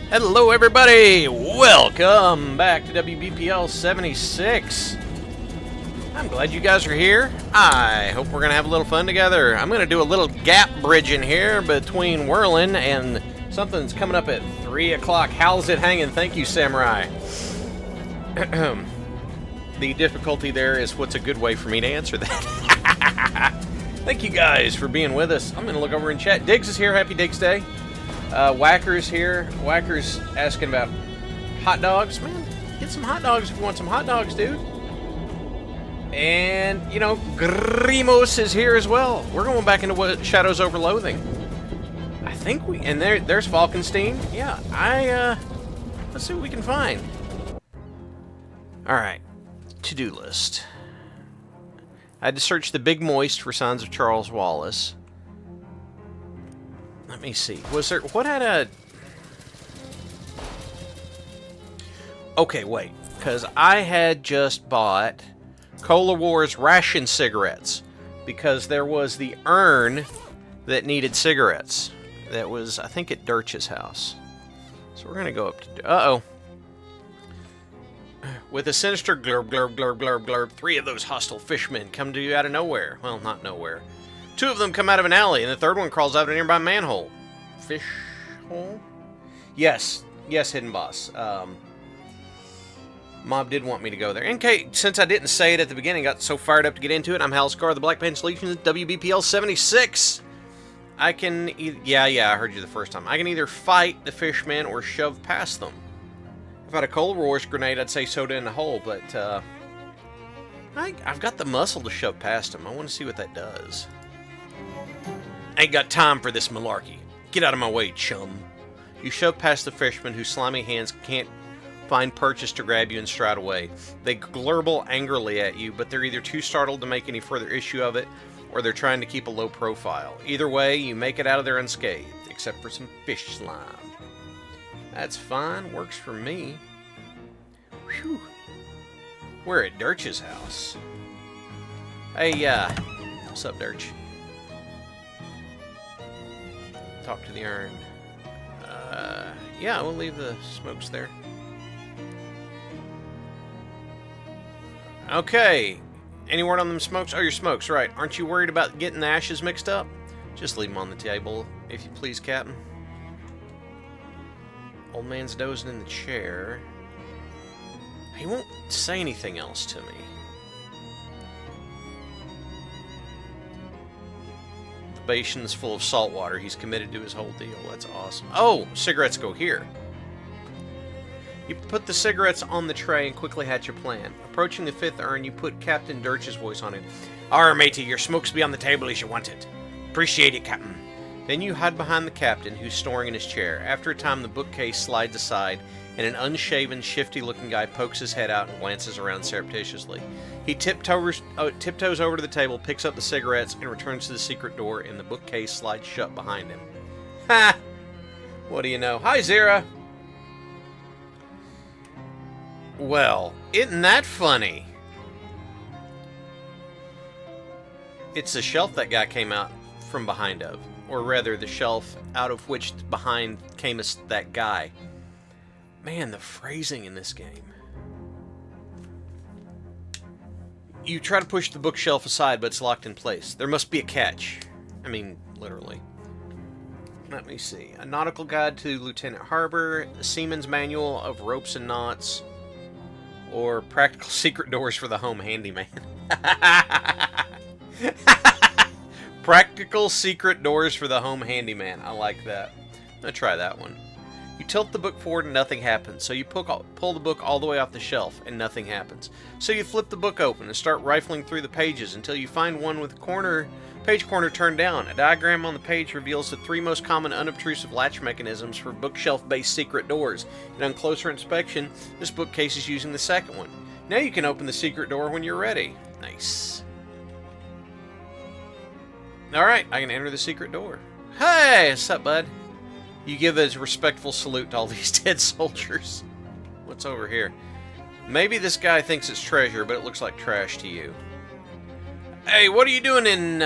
Hello everybody! Welcome back to WBPL 76. I'm glad you guys are here. I hope we're going to have a little fun together. I'm going to do a little gap bridging here between Whirling and something that's coming up at 3 o'clock. How's it hanging? Thank you, Samurai. The difficulty there is what's a good way for me to answer that. Thank you guys for being with us. I'm going to look over in chat. Diggs is here. Happy Diggs Day. Whacker's here. Whacker's asking about hot dogs. Man, get some hot dogs if you want some hot dogs, dude. And, you know, Grimos is here as well. We're going back into what Shadows Over Loathing. I think we... And there's Falkenstein. Yeah, let's see what we can find. Alright. To-do list. I had to search the Big Moist for signs of Charles Wallace. Let me see. Was there... What had a... Okay, wait. Because I had just bought Cola Wars ration cigarettes. Because there was the urn that needed cigarettes. That was, I think, at Dirch's house. So we're going to go up to... Uh-oh. With a sinister glurb, glurb, glurb, glurb, glurb, 3 of those hostile fishmen come to you out of nowhere. Well, not nowhere. 2 of them come out of an alley, and the 3rd one crawls out of a nearby manhole. Fish hole? Yes. Yes, Hidden Boss. Mob did want me to go there. In case, since I didn't say it at the beginning, got so fired up to get into it, I'm Halzikar, the Black Pants Legion, WBPL 76. I can... Yeah, I heard you the first time. I can either fight the fishmen or shove past them. If I had a Cola Wars grenade, I'd say soda in the hole, but, I've got the muscle to shove past them. I want to see what that does. Ain't got time for this malarkey. Get out of my way, chum. You shove past the fishermen whose slimy hands can't find purchase to grab you and stride away. They glurble angrily at you, but they're either too startled to make any further issue of it, or they're trying to keep a low profile. Either way, you make it out of there unscathed, except for some fish slime. That's fine. Works for me. Whew. We're at Dirch's house. Hey, what's up, Dirch? Talk to the urn. Yeah, we'll leave the smokes there. Okay. Any word on them smokes? Oh, your smokes, right. Aren't you worried about getting the ashes mixed up? Just leave them on the table, if you please, Captain. Old man's dozing in the chair. He won't say anything else to me. The basin's full of salt water. He's committed to his whole deal. That's awesome. Oh, cigarettes go here. You put the cigarettes on the tray and quickly hatch your plan. Approaching the 5th urn, you put Captain Dirch's voice on it. "Arr, matey, your smokes be on the table as you want it. Appreciate it, Captain." Then you hide behind the captain, who's snoring in his chair. After a time, the bookcase slides aside, and an unshaven, shifty-looking guy pokes his head out and glances around surreptitiously. He tiptoes over to the table, picks up the cigarettes, and returns to the secret door, and the bookcase slides shut behind him. Ha! What do you know? Hi, Zira! Well, isn't that funny? It's the shelf that guy came out from behind of. Or rather, the shelf out of which behind came that guy. Man, the phrasing in this game. You try to push the bookshelf aside, but it's locked in place. There must be a catch. I mean, literally. Let me see. A nautical guide to Lieutenant Harbor, a seaman's manual of ropes and knots, or practical secret doors for the home handyman. Practical secret doors for the home handyman. I like that. I'm going to try that one. You tilt the book forward and nothing happens, so you pull the book all the way off the shelf and nothing happens. So you flip the book open and start rifling through the pages until you find one with the page corner turned down. A diagram on the page reveals the 3 most common unobtrusive latch mechanisms for bookshelf-based secret doors. And on closer inspection, this bookcase is using the second one. Now you can open the secret door when you're ready. Nice. Alright, I can enter the secret door. Hey, what's up, bud? You give a respectful salute to all these dead soldiers. What's over here? Maybe this guy thinks it's treasure, but it looks like trash to you. Hey, what are you doing in,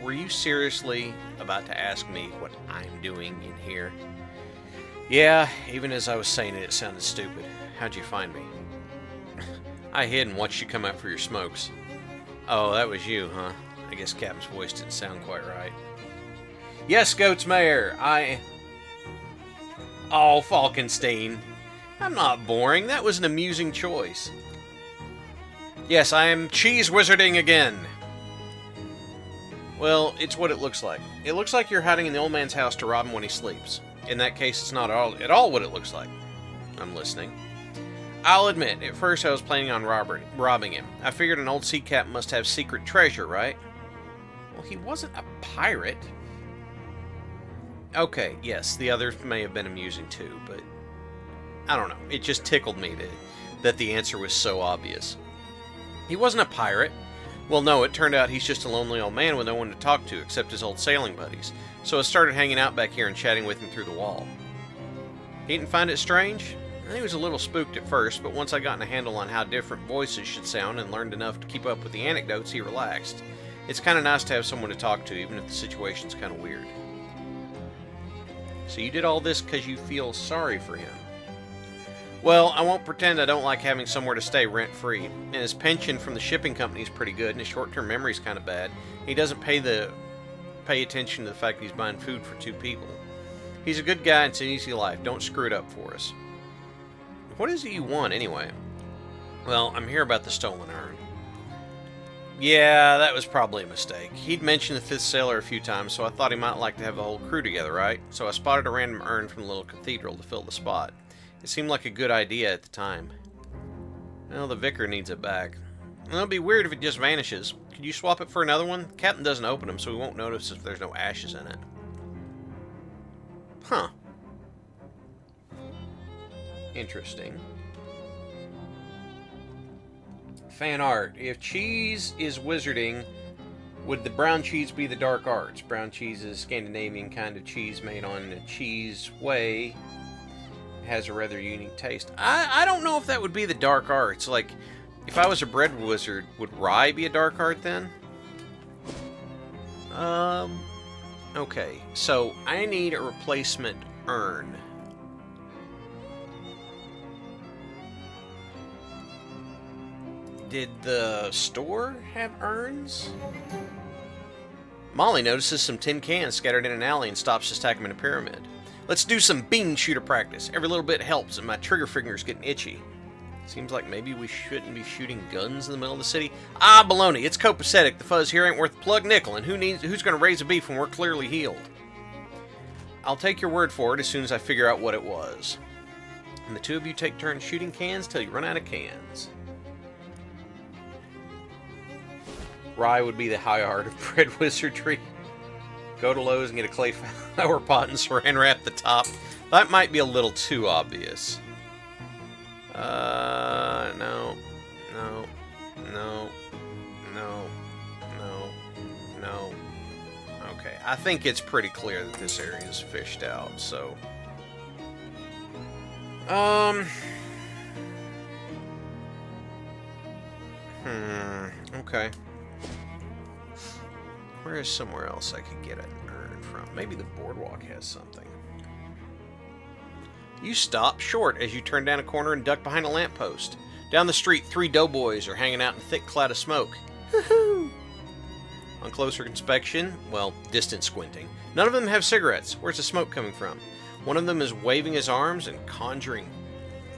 Were you seriously about to ask me what I'm doing in here? Yeah, even as I was saying it, it sounded stupid. How'd you find me? I hid and watched you come out for your smokes. Oh, that was you, huh? I guess Captain's voice didn't sound quite right. Yes, Goats Mayor, Oh, Falkenstein. I'm not boring. That was an amusing choice. Yes, I am cheese wizarding again. Well, it's what it looks like. It looks like you're hiding in the old man's house to rob him when he sleeps. In that case, it's not at all what it looks like. I'm listening. I'll admit, at first I was planning on robbing him. I figured an old sea captain must have secret treasure, right? Well, he wasn't a pirate. Okay, yes, the others may have been amusing too, but I don't know. It just tickled me that the answer was so obvious. He wasn't a pirate. Well, no, it turned out he's just a lonely old man with no one to talk to except his old sailing buddies. So I started hanging out back here and chatting with him through the wall. He didn't find it strange? He was a little spooked at first, but once I got a handle on how different voices should sound and learned enough to keep up with the anecdotes, he relaxed. It's kind of nice to have someone to talk to, even if the situation's kind of weird. So you did all this because you feel sorry for him? Well, I won't pretend I don't like having somewhere to stay rent-free. And his pension from the shipping company is pretty good, and his short-term memory's kind of bad. He doesn't pay attention to the fact that he's buying food for 2 people. He's a good guy, and it's an easy life. Don't screw it up for us. What is it you want, anyway? Well, I'm here about the stolen urn. Yeah, that was probably a mistake. He'd mentioned the 5th sailor a few times, so I thought he might like to have the whole crew together, right? So I spotted a random urn from the little cathedral to fill the spot. It seemed like a good idea at the time. Well, the vicar needs it back. It'll be weird if it just vanishes. Could you swap it for another one? The captain doesn't open them, so we won't notice if there's no ashes in it. Huh. Interesting. Fan art. If cheese is wizarding, would the brown cheese be the dark arts? Brown cheese is a Scandinavian kind of cheese made on a cheese way. It has a rather unique taste. I don't know if that would be the dark arts. Like, if I was a bread wizard, would rye be a dark art then? Okay. So, I need a replacement urn. Did the store have urns? Molly notices some tin cans scattered in an alley and stops to stack them in a pyramid. Let's do some bean shooter practice. Every little bit helps, and my trigger finger's getting itchy. Seems like maybe we shouldn't be shooting guns in the middle of the city. Ah, baloney. It's copacetic. The fuzz here ain't worth a plug nickel, and who's going to raise a beef when we're clearly healed? I'll take your word for it as soon as I figure out what it was. And the 2 of you take turns shooting cans till you run out of cans. Rye would be the high art of bread wizardry. Go to Lowe's and get a clay flower pot and saran wrap the top. That might be a little too obvious. No. Okay, I think it's pretty clear that this area is fished out, so... Okay. Where is somewhere else I could get an urn from? Maybe the boardwalk has something. You stop short as you turn down a corner and duck behind a lamppost. Down the street, 3 doughboys are hanging out in a thick cloud of smoke. Hoo-hoo! On closer inspection, well, distant squinting, none of them have cigarettes. Where's the smoke coming from? One of them is waving his arms and conjuring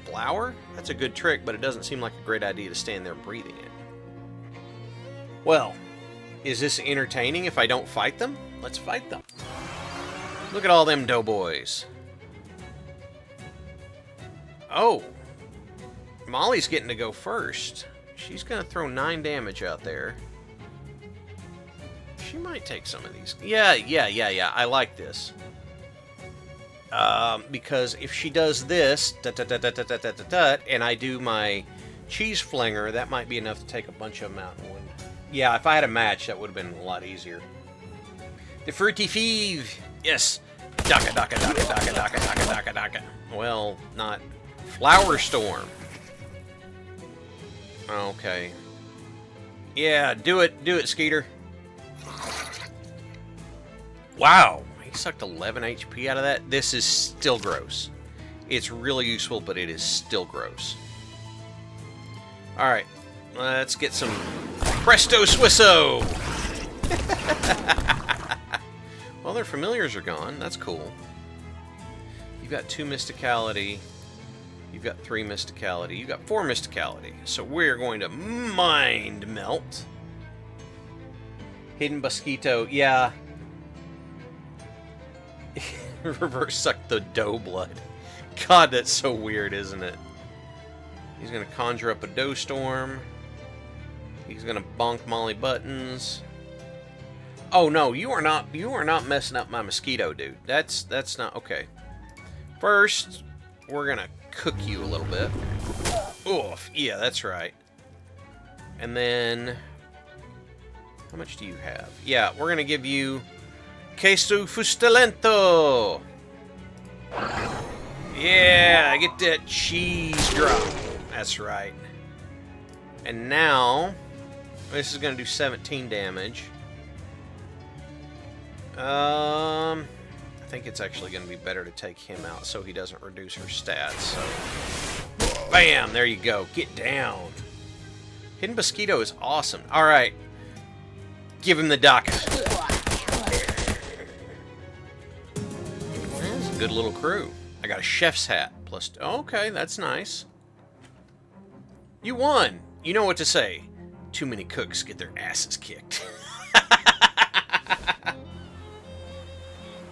flour? That's a good trick, but it doesn't seem like a great idea to stand there breathing it. Well, is this entertaining if I don't fight them? Let's fight them. Look at all them doughboys. Oh, Molly's getting to go first. She's going to throw 9 damage out there. She might take some of these. Yeah. I like this. Because if she does this, and I do my cheese flinger, that might be enough to take a bunch of them out in one. Yeah, if I had a match, that would have been a lot easier. The Fruity Thief! Yes! Daka. Well, not. Flower Storm. Okay. Yeah, do it, Skeeter. Wow, he sucked 11 HP out of that. This is still gross. It's really useful, but it is still gross. Alright, let's get some Presto Swisso! Well, their familiars are gone. That's cool. You've got 2 Mysticality. You've got 3 Mysticality. You've got 4 Mysticality. So we're going to Mind Melt. Hidden Mosquito. Yeah. Reverse suck the dough blood. God, that's so weird, isn't it? He's going to conjure up a dough storm. He's going to bonk Molly Buttons. Oh no, you are not messing up my mosquito, dude. That's not okay. First, we're going to cook you a little bit. Oof, yeah, that's right. And then how much do you have? Yeah, we're going to give you Queso Fustalento. Yeah, get that cheese drop. That's right. And now, this is going to do 17 damage. I think it's actually going to be better to take him out so he doesn't reduce her stats. So, bam! There you go. Get down. Hidden Mosquito is awesome. All right. Give him the Daka. That's a good little crew. I got a chef's hat. Plus, okay, that's nice. You won. You know what to say. Too many cooks get their asses kicked.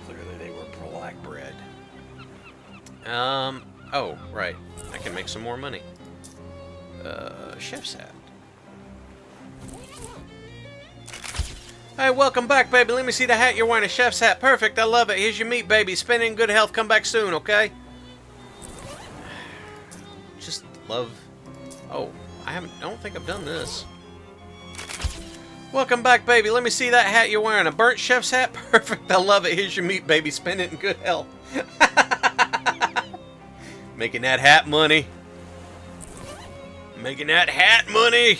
Clearly they were black bread. Oh, right. I can make some more money. Chef's hat. Hey, welcome back, baby. Let me see the hat you're wearing. A chef's hat. Perfect. I love it. Here's your meat, baby. Spend it in good health. Come back soon, okay? Just love... Oh, I don't think I've done this. Welcome back, baby. Let me see that hat you're wearing. A burnt chef's hat? Perfect. I love it. Here's your meat, baby. Spend it in good health. Making that hat money. Making that hat money.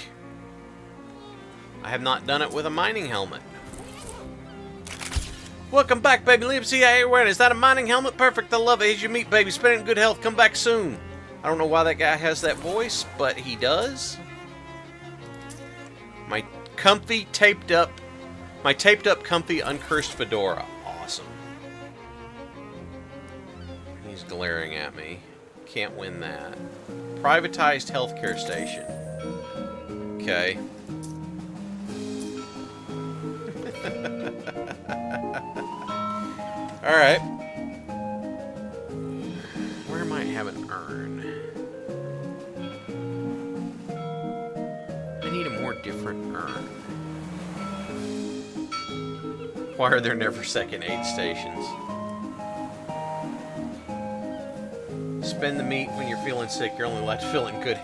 I have not done it with a mining helmet. Welcome back, baby. Let me see how you're wearing. Is that a mining helmet? Perfect. I love it. Here's your meat, baby. Spend it in good health. Come back soon. I don't know why that guy has that voice, but he does. My taped up comfy uncursed fedora. Awesome. He's glaring at me. Can't win that. Privatized healthcare station. Okay. Alright. Where might I have an urn? I need a more different urn. Why are there never second aid stations? Spend the meat when you're feeling sick. You're only left feeling good.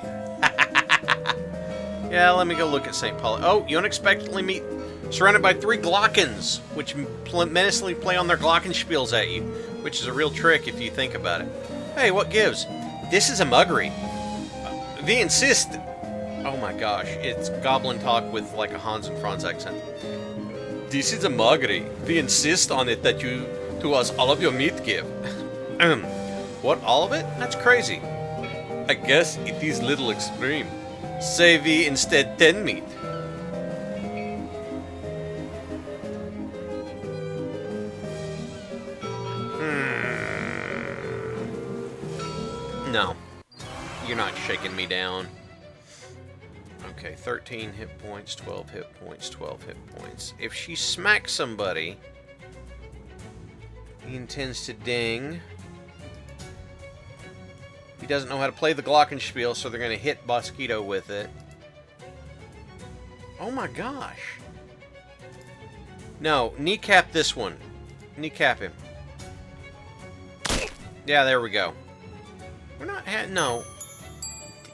Yeah, let me go look at St. Paul. Oh, you unexpectedly meet... Surrounded by 3 Glockens, which menacingly play on their Glockenspiels at you, which is a real trick if you think about it. Hey, what gives? This is a muggery. We insist... Oh my gosh, it's Goblin talk with like a Hans and Franz accent. This is a muggery. We insist on it that you to us all of your meat give. What, all of it? That's crazy. I guess it is little extreme. Say we instead 10 meat. you're not shaking me down. Okay, 13 hit points, 12 hit points, 12 hit points. If she smacks somebody, he intends to ding. He doesn't know how to play the glockenspiel, so they're going to hit Mosquito with it. Oh my gosh. No, kneecap this one. Kneecap him. Yeah, there we go. We're not no.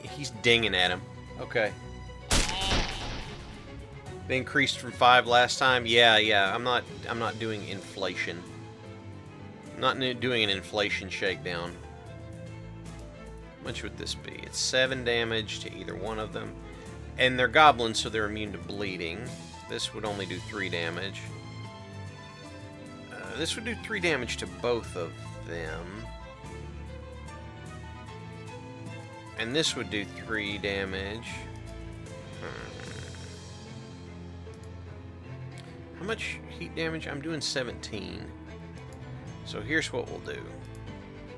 He's dinging at him. Okay. They increased from 5 last time. Yeah. I'm not doing inflation. I'm not doing an inflation shakedown. How much would this be? It's 7 damage to either one of them. And they're goblins, so they're immune to bleeding. This would only do 3 damage. This would do 3 damage to both of them. And this would do 3 damage. How much heat damage? I'm doing 17. So here's what we'll do.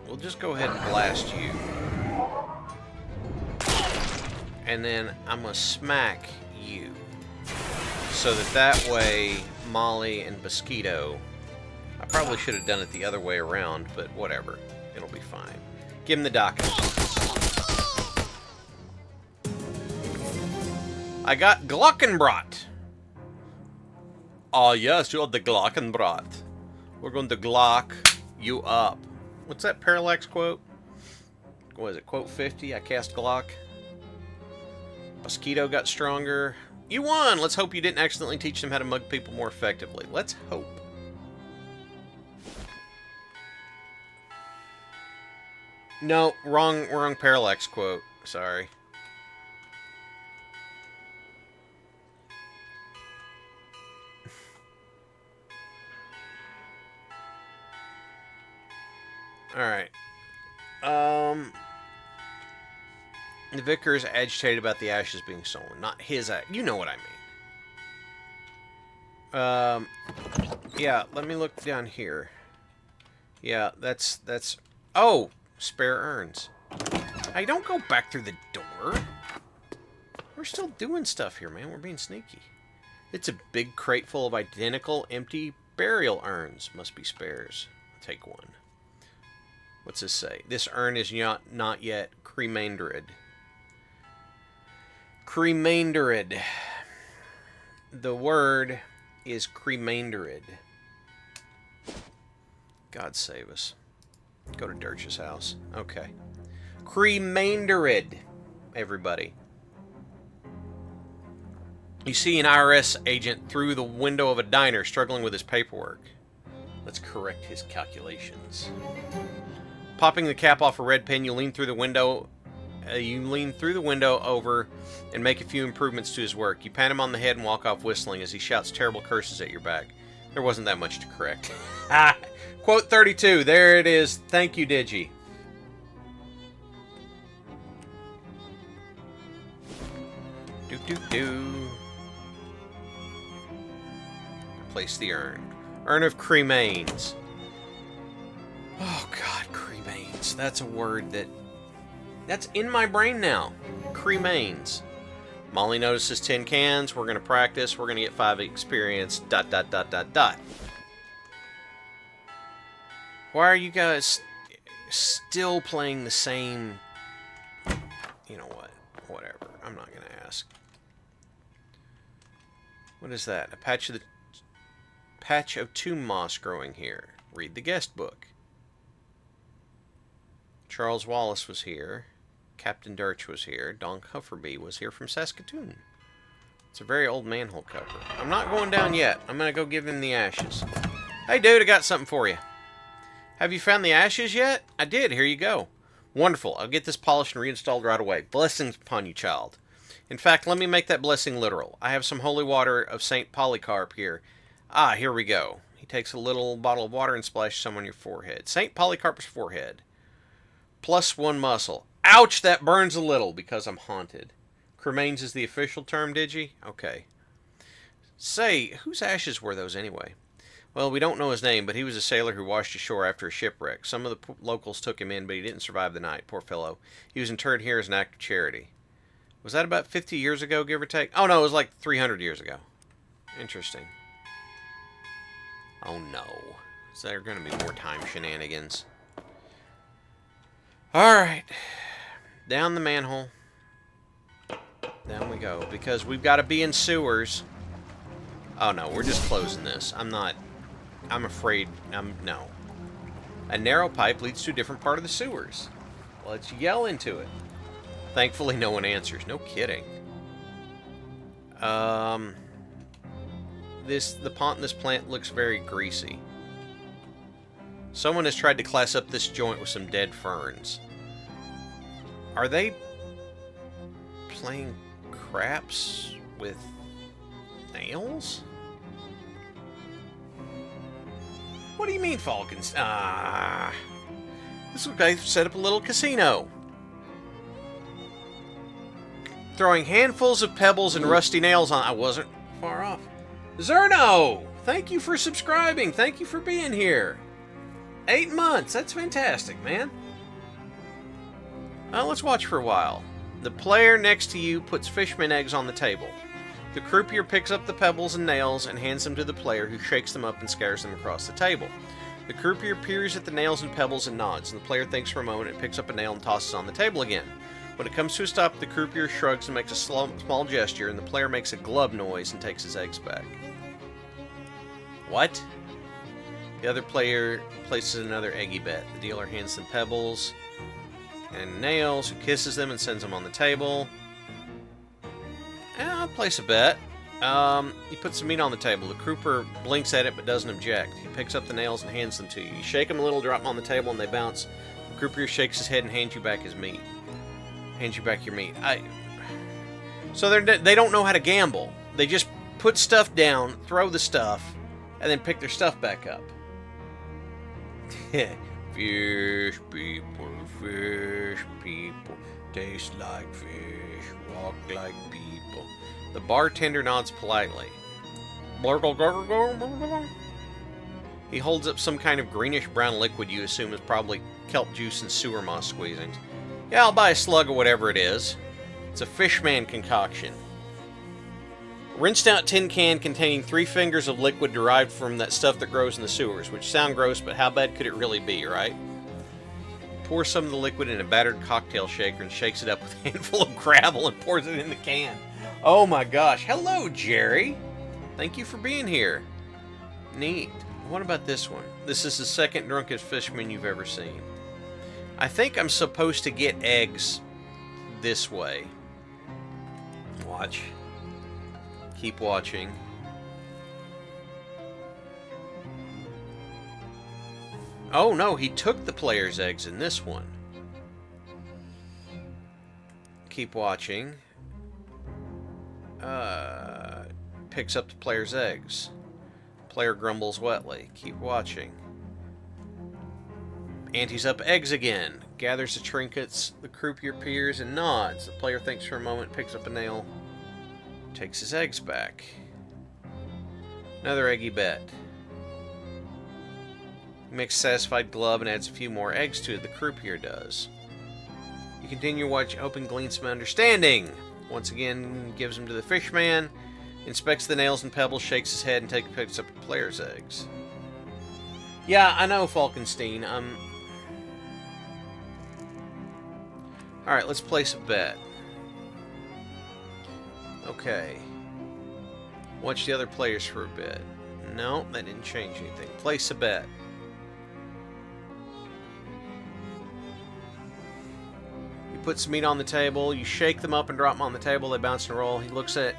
We'll just go ahead and blast you. And then I'm going to smack you. So that way, Molly and Mosquito... I probably should have done it the other way around, but whatever. It'll be fine. Give him the docket. I got Glockenbrat. Ah, yes, you're the Glockenbrat. We're going to Glock you up. What's that Parallax quote? What is it, quote 50? I cast Glock. Mosquito got stronger. You won! Let's hope you didn't accidentally teach them how to mug people more effectively. Let's hope. No, wrong Parallax quote. Sorry. Alright. The vicar is agitated about the ashes being stolen. Not his act. You know what I mean. Yeah, let me look down here. Yeah, that's... Oh! Spare urns. Hey, don't go back through the door. We're still doing stuff here, man. We're being sneaky. It's a big crate full of identical empty burial urns. Must be spares. I'll take one. What's this say? This urn is not yet cremaindered. Cremaindered. The word is cremaindered. God save us. Go to Dirch's house. Okay. Cremaindered, everybody. You see an IRS agent through the window of a diner struggling with his paperwork. Let's correct his calculations. Popping the cap off a red pen, you lean through the window over and make a few improvements to his work. You pat him on the head and walk off whistling as he shouts terrible curses at your back. There wasn't that much to correct. Quote 32. There it is. Thank you, Digi. Do. Place the urn. Urn of cremains. Oh, God, cremains. That's a word that's in my brain now. Cremains. Molly notices 10 cans. We're going to practice. We're going to get 5 experience. ... Why are you guys still playing the same... You know what? Whatever. I'm not going to ask. What is that? A patch of tomb moss growing here. Read the guest book. Charles Wallace was here. Captain Dirch was here. Don Hufferby was here from Saskatoon. It's a very old manhole cover. I'm not going down yet. I'm going to go give him the ashes. Hey, dude, I got something for you. Have you found the ashes yet? I did. Here you go. Wonderful. I'll get this polished and reinstalled right away. Blessings upon you, child. In fact, let me make that blessing literal. I have some holy water of St. Polycarp here. Ah, here we go. He takes a little bottle of water and splashes some on your forehead. St. Polycarp's forehead. +1 muscle. Ouch, that burns a little because I'm haunted. Cremains is the official term, Digi? Okay. Say, whose ashes were those anyway? Well, we don't know his name, but he was a sailor who washed ashore after a shipwreck. Some of the locals took him in, but he didn't survive the night. Poor fellow. He was interred here as an act of charity. Was that about 50 years ago, give or take? Oh, no, it was like 300 years ago. Interesting. Oh, no. Is there going to be more time shenanigans? Alright. Down the manhole. Down we go. Because we've got to be in sewers. Oh, no. We're just closing this. I'm afraid. No. A narrow pipe leads to a different part of the sewers. Let's yell into it. Thankfully, no one answers. No kidding. The pont in this plant looks very greasy. Someone has tried to class up this joint with some dead ferns. Are they playing craps with nails? What do you mean, Falcons? This guy set up a little casino. Throwing handfuls of pebbles and rusty nails on... I wasn't far off. Zerno! Thank you for subscribing. Thank you for being here. 8 months. That's fantastic, man. Let's watch for a while. The player next to you puts fishman eggs on the table. The croupier picks up the pebbles and nails and hands them to the player, who shakes them up and scatters them across the table. The croupier peers at the nails and pebbles and nods, and the player thinks for a moment and picks up a nail and tosses it on the table again. When it comes to a stop, the croupier shrugs and makes a small gesture, and the player makes a glub noise and takes his eggs back. What? The other player places another eggy bet. The dealer hands them pebbles and nails, who kisses them and sends them on the table. I'll place a bet. He puts some meat on the table. The croupier blinks at it but doesn't object. He picks up the nails and hands them to you. You shake them a little, drop them on the table, and they bounce. The croupier shakes his head and hands you back his meat. Hands you back your meat. So they don't know how to gamble. They just put stuff down, throw the stuff, and then pick their stuff back up. Fish people, taste like fish, walk like people. The bartender nods politely. He holds up some kind of greenish-brown liquid you assume is probably kelp juice and sewer moss squeezings. Yeah, I'll buy a slug of whatever it is. It's a fishman concoction. Rinsed out tin can containing 3 fingers of liquid derived from that stuff that grows in the sewers, which sound gross, but how bad could it really be, right? Pours some of the liquid in a battered cocktail shaker and shakes it up with a handful of gravel and pours it in the can. Oh my gosh. Hello, Jerry. Thank you for being here. Neat. What about this one? This is the second drunkest fishman you've ever seen. I think I'm supposed to get eggs this way. Watch. Keep watching. Oh no, he took the player's eggs in this one. Keep watching. Picks up the player's eggs. Player grumbles wetly. Keep watching. Ante's up eggs again. Gathers the trinkets. The croupier peers and nods. The player thinks for a moment, picks up a nail. Takes his eggs back. Another eggy bet. He makes a satisfied glove and adds a few more eggs to it. The croupier does. You continue to watch, hoping glean some understanding. Once again, gives them to the fishman. Inspects the nails and pebbles, shakes his head, and picks up the player's eggs. Yeah, I know, Falkenstein. Alright, let's place a bet. Okay. Watch the other players for a bit. No, that didn't change anything. Place a bet. You put some meat on the table. You shake them up and drop them on the table. They bounce and roll. He looks at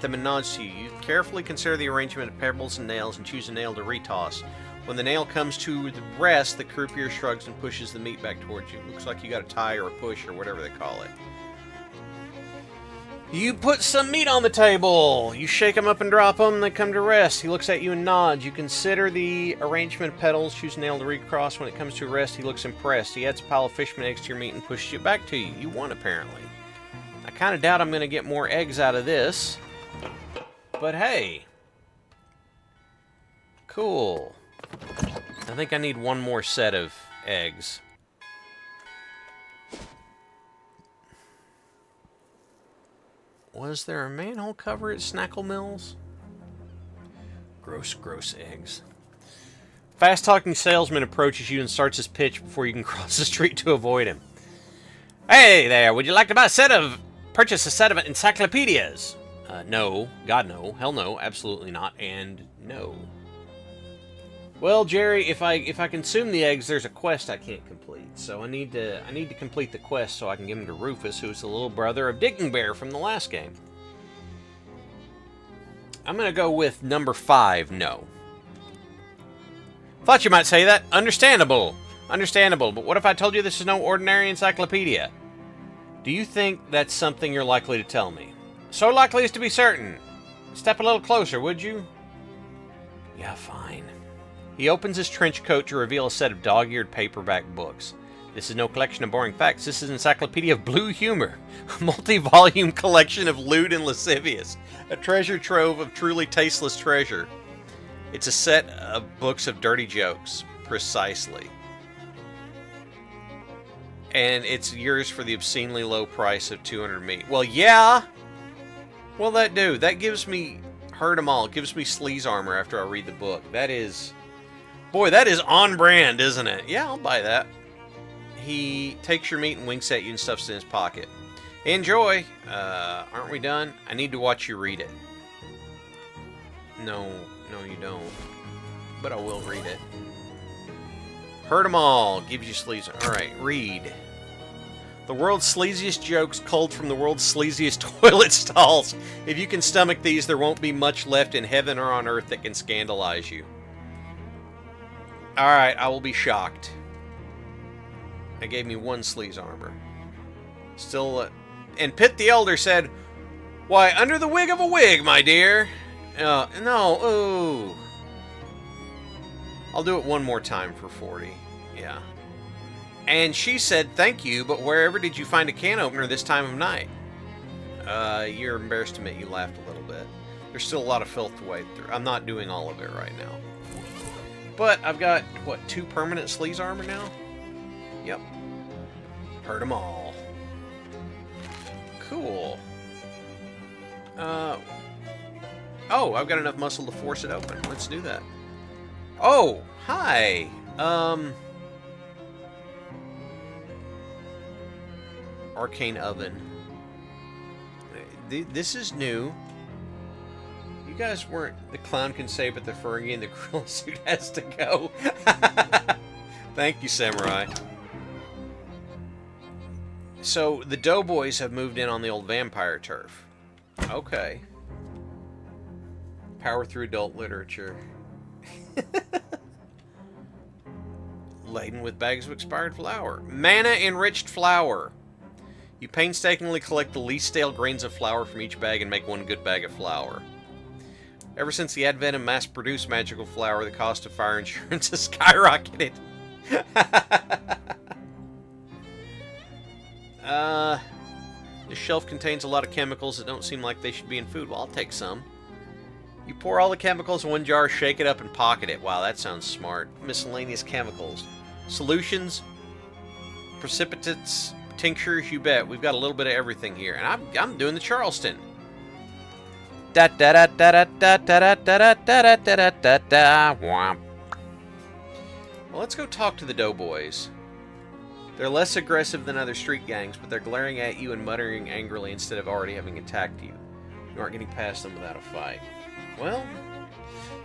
them and nods to you. You carefully consider the arrangement of pebbles and nails and choose a nail to retoss. When the nail comes to the rest, the croupier shrugs and pushes the meat back towards you. Looks like you got a tie or a push or whatever they call it. You put some meat on the table. You shake them up and drop them. They come to rest. He looks at you and nods. You consider the arrangement of petals. Choose a nail to recross. When it comes to rest, he looks impressed. He adds a pile of fishman eggs to your meat and pushes it back to you. You won, apparently. I kind of doubt I'm going to get more eggs out of this. But hey. Cool. I think I need one more set of eggs. Was there a manhole cover at Snackle Mills? Gross, gross eggs. Fast-talking salesman approaches you and starts his pitch before you can cross the street to avoid him. Hey there, would you like to purchase a set of encyclopedias? No. God, no. Hell no. Absolutely not. And no. Well, Jerry, if I consume the eggs, there's a quest I can't complete. So I need to complete the quest so I can give them to Rufus, who's the little brother of Digging Bear from the last game. I'm gonna go with number 5, no. Thought you might say that. Understandable. Understandable, but what if I told you this is no ordinary encyclopedia? Do you think that's something you're likely to tell me? So likely as to be certain. Step a little closer, would you? Yeah, fine. He opens his trench coat to reveal a set of dog-eared paperback books. This is no collection of boring facts. This is an encyclopedia of blue humor. A multi-volume collection of lewd and lascivious. A treasure trove of truly tasteless treasure. It's a set of books of dirty jokes. Precisely. And it's yours for the obscenely low price of 200 meat. Well, yeah! What'll that do? That gives me... Hurt 'em all. It gives me sleaze armor after I read the book. That is... Boy, that is on brand, isn't it? Yeah, I'll buy that. He takes your meat and winks at you and stuffs it in his pocket. Enjoy! Aren't we done? I need to watch you read it. No, you don't. But I will read it. Hurt 'em all. Gives you sleaze. Alright, read. The world's sleaziest jokes culled from the world's sleaziest toilet stalls. If you can stomach these, there won't be much left in heaven or on earth that can scandalize you. Alright, I will be shocked. It gave me 1 sleaze armor. Still, and Pitt the Elder said, "Why, under the wig of a wig, my dear." No, ooh. I'll do it one more time for 40. Yeah. And she said, "Thank you, but wherever did you find a can opener this time of night?" You're embarrassed to admit you laughed a little bit. There's still a lot of filth to wade through. I'm not doing all of it right now. But I've got, what, 2 permanent sleaze armor now? Yep. Hurt 'em all. Cool. Oh, I've got enough muscle to force it open. Let's do that. Oh, hi. Arcane oven. This is new. You guys weren't... The clown can say, but the Fergie and the gorilla suit has to go. Thank you, Samurai. So, the Doughboys have moved in on the old vampire turf. Okay. Power through adult literature. Laden with bags of expired flour. Mana-enriched flour. You painstakingly collect the least stale grains of flour from each bag and make 1 good bag of flour. Ever since the advent of mass-produced magical flour, the cost of fire insurance has skyrocketed. This shelf contains a lot of chemicals that don't seem like they should be in food. Well, I'll take some. You pour all the chemicals in 1 jar, shake it up, and pocket it. Wow, that sounds smart. Miscellaneous chemicals. Solutions, precipitates, tinctures, you bet. We've got a little bit of everything here. And I'm doing the Charleston. Da da da da da da da da da da da da da. Well, let's go talk to the Doughboys. They're less aggressive than other street gangs, but they're glaring at you and muttering angrily instead of already having attacked you. You aren't getting past them without a fight. Well,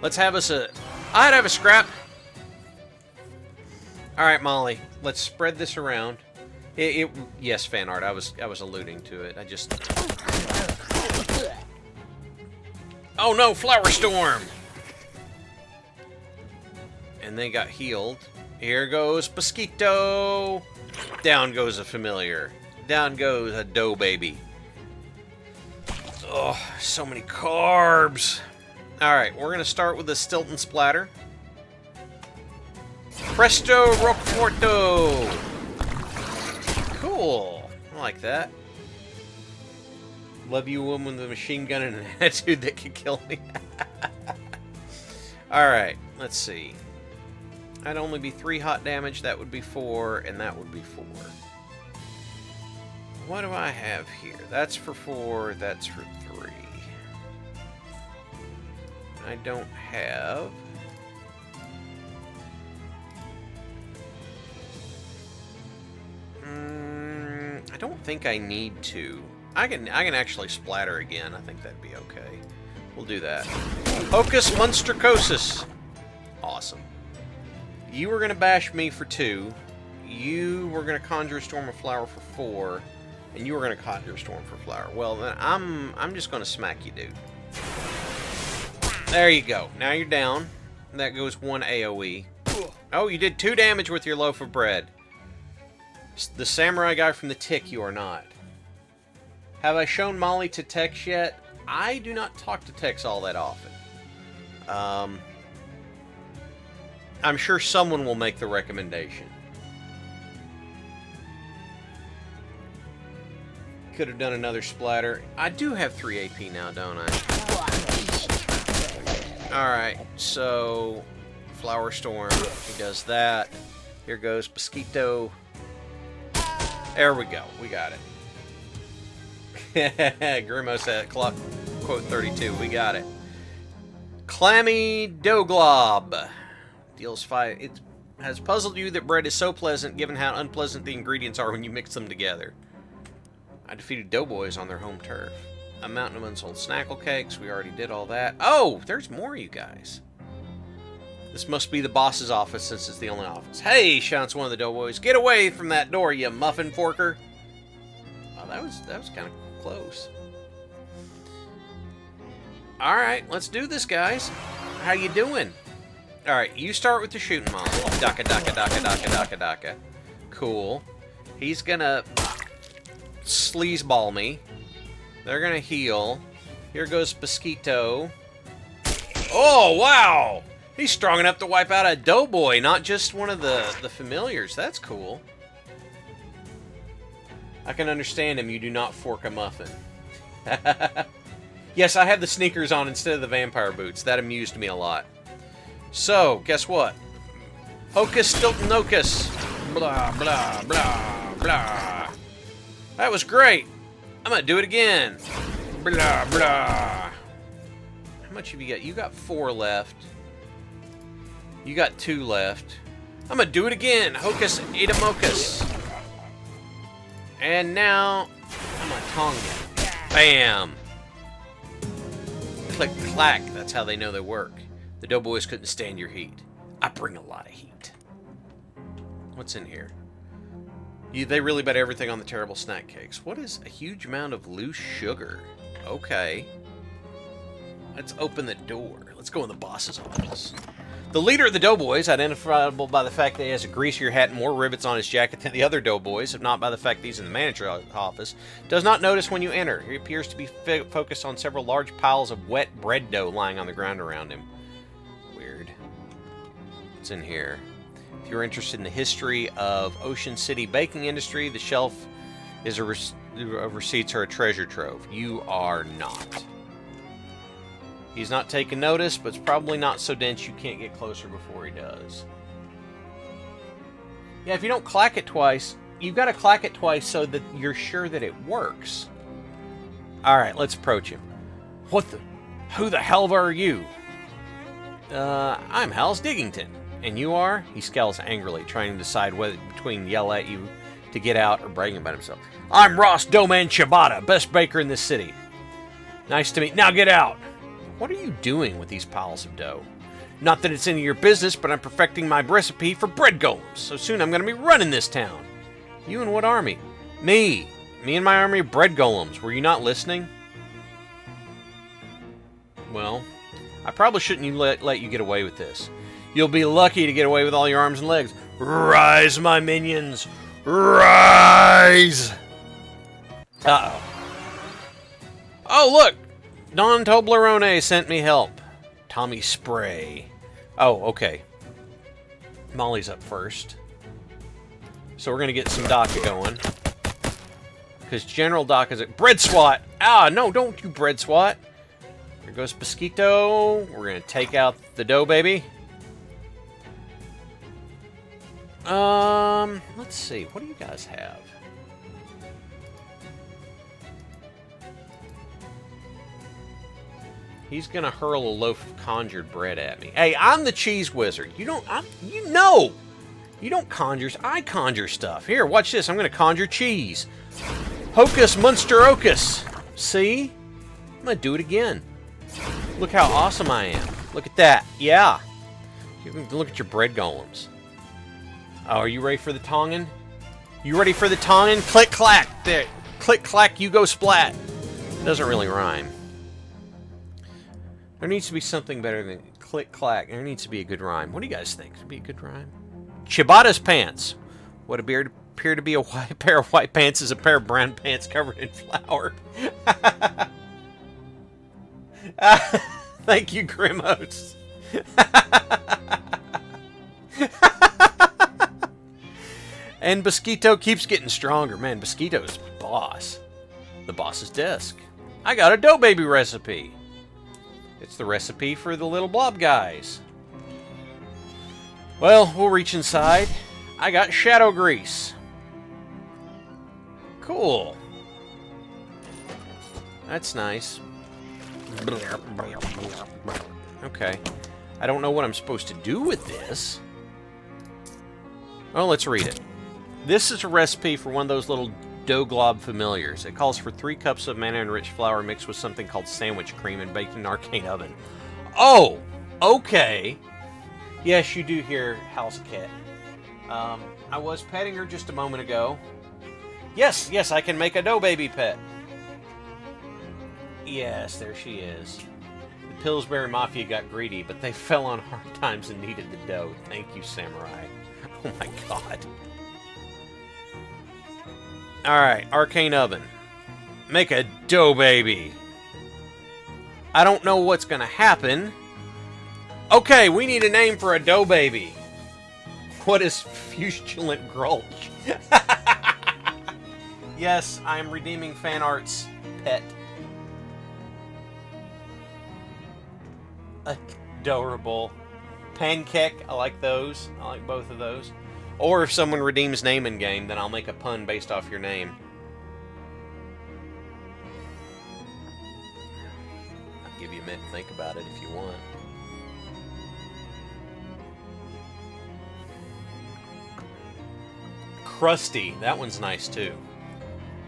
let's have us a... I'd have a scrap. Alright, Molly. Let's spread this around. Yes, fan art. I was alluding to it. I just... Oh no, Flower Storm! And they got healed. Here goes Mosquito! Down goes a familiar. Down goes a dough baby. Oh, so many carbs. Alright, we're going to start with the Stilton Splatter. Presto Roqueforto! Cool. I like that. Love you, woman with a machine gun and an attitude that could kill me. Alright. let's see. That'd only be 3 hot damage. That would be 4, and that would be 4. What do I have here? That's for 4, that's for 3. I don't have... I don't think I need to. I can actually splatter again. I think that'd be okay. We'll do that. Hocus Monstercosis! Awesome. You were going to bash me for 2. You were going to conjure Storm of Flower for 4. And you were going to conjure Storm for Flower. Well, then I'm just going to smack you, dude. There you go. Now you're down. That goes 1 AoE. Oh, you did 2 damage with your loaf of bread. The samurai guy from the Tick, you are not. Have I shown Molly to Tex yet? I do not talk to Tex all that often. I'm sure someone will make the recommendation. Could have done another splatter. I do have 3 AP now, don't I? Alright, so... Flower Storm, he does that. Here goes Mosquito. There we go, we got it. Grimo said, clock, quote 32, we got it. Clammy Dough Glob. Deals 5. It has puzzled you that bread is so pleasant, given how unpleasant the ingredients are when you mix them together. I defeated Doughboys on their home turf. A mountain of unsold snackle cakes. We already did all that. Oh, there's more, you guys. This must be the boss's office, since it's the only office. Hey, shouts one of the Doughboys. Get away from that door, you muffin forker. Oh, that was kind of close. All right, let's do this, guys. How you doing? All right, you start with the shooting molly. Daka, daka, daka, daka, daka, daka. Cool. He's gonna sleazeball me. They're gonna heal. Here goes Mosquito. Oh, wow! He's strong enough to wipe out a Doughboy, not just one of the familiars. That's cool. I can understand him. You do not fork a muffin. Yes, I have the sneakers on instead of the vampire boots. That amused me a lot. So, guess what? Hocus Stilton Hocus. Blah, blah, blah, blah. That was great. I'm going to do it again. Blah, blah. How much have you got? You got 4 left. You got 2 left. I'm going to do it again. Hocus Edamocus. And now, I'm going to tong you. Bam. Click, clack. That's how they know they work. The Doughboys couldn't stand your heat. I bring a lot of heat. What's in here? They really bet everything on the terrible snack cakes. What is a huge amount of loose sugar? Okay. Let's open the door. Let's go in the boss's office. The leader of the Doughboys, identifiable by the fact that he has a greasier hat and more rivets on his jacket than the other Doughboys, if not by the fact that he's in the manager's office, does not notice when you enter. He appears to be focused on several large piles of wet bread dough lying on the ground around him. Weird. What's in here? If you're interested in the history of Ocean City baking industry, the shelf is of receipts are a treasure trove. You are not. He's not taking notice, but it's probably not so dense you can't get closer before he does. Yeah, if you don't clack it twice, you've got to clack it twice so that you're sure that it works. Alright, let's approach him. Who the hell are you? I'm Hal's Diggington. And you are? He scowls angrily, trying to decide whether between yell at you to get out or bragging about himself. I'm Ross Doughman Ciabatta, best baker in this city. Nice to meet you. Now get out! What are you doing with these piles of dough? Not that it's any of your business, but I'm perfecting my recipe for bread golems. So soon I'm going to be running this town. You and what army? Me. Me and my army of bread golems. Were you not listening? Well, I probably shouldn't let you get away with this. You'll be lucky to get away with all your arms and legs. Rise, my minions! Rise! Uh-oh. Oh, look! Don Toblerone sent me help. Tommy Spray. Oh, okay. Molly's up first. So we're going to get some DACA going. Because General DACA's at... Bread SWAT! Ah, no, don't you bread SWAT. Here goes Mosquito. We're going to take out the dough, baby. Let's see. What do you guys have? He's gonna hurl a loaf of conjured bread at me. Hey, I'm the cheese wizard. You don't conjure. I conjure stuff. Here, watch this. I'm gonna conjure cheese. Hocus Munster Ocus. See? I'm gonna do it again. Look how awesome I am. Look at that. Yeah. Look at your bread golems. Oh, are you ready for the Tongan? You ready for the Tongan? Click clack. There. Click clack. You go splat. Doesn't really rhyme. There needs to be something better than click clack. There needs to be a good rhyme. What do you guys think? Would be a good rhyme? Ciabatta's pants. What appear to be a pair of white pants is a pair of brown pants covered in flour. Thank you, Grimos. And Bosquito keeps getting stronger. Man, Bosquito's boss. The boss's desk. I got a dough baby recipe. It's the recipe for the little blob guys. Well, we'll reach inside. I got shadow grease. Cool. That's nice. Okay. I don't know what I'm supposed to do with this. Oh, let's read it. This is a recipe for one of those little dough glob familiars. It calls for 3 cups of mana-enriched flour mixed with something called sandwich cream and baked in an arcane oven. Oh! Okay. Yes, you do hear Halzikar. I was petting her just a moment ago. Yes, yes, I can make a dough baby pet. Yes, there she is. The Pillsbury Mafia got greedy, but they fell on hard times and needed the dough. Thank you, Samurai. Oh my god. Alright, arcane oven. Make a dough baby. I don't know what's gonna happen. Okay, we need a name for a dough baby. What is Fustulant Grulch? Yes, I'm redeeming fan art's pet. Adorable. Pancake, I like those. I like both of those. Or if someone redeems name in game, then I'll make a pun based off your name. I'll give you a minute to think about it if you want. Krusty, that one's nice too.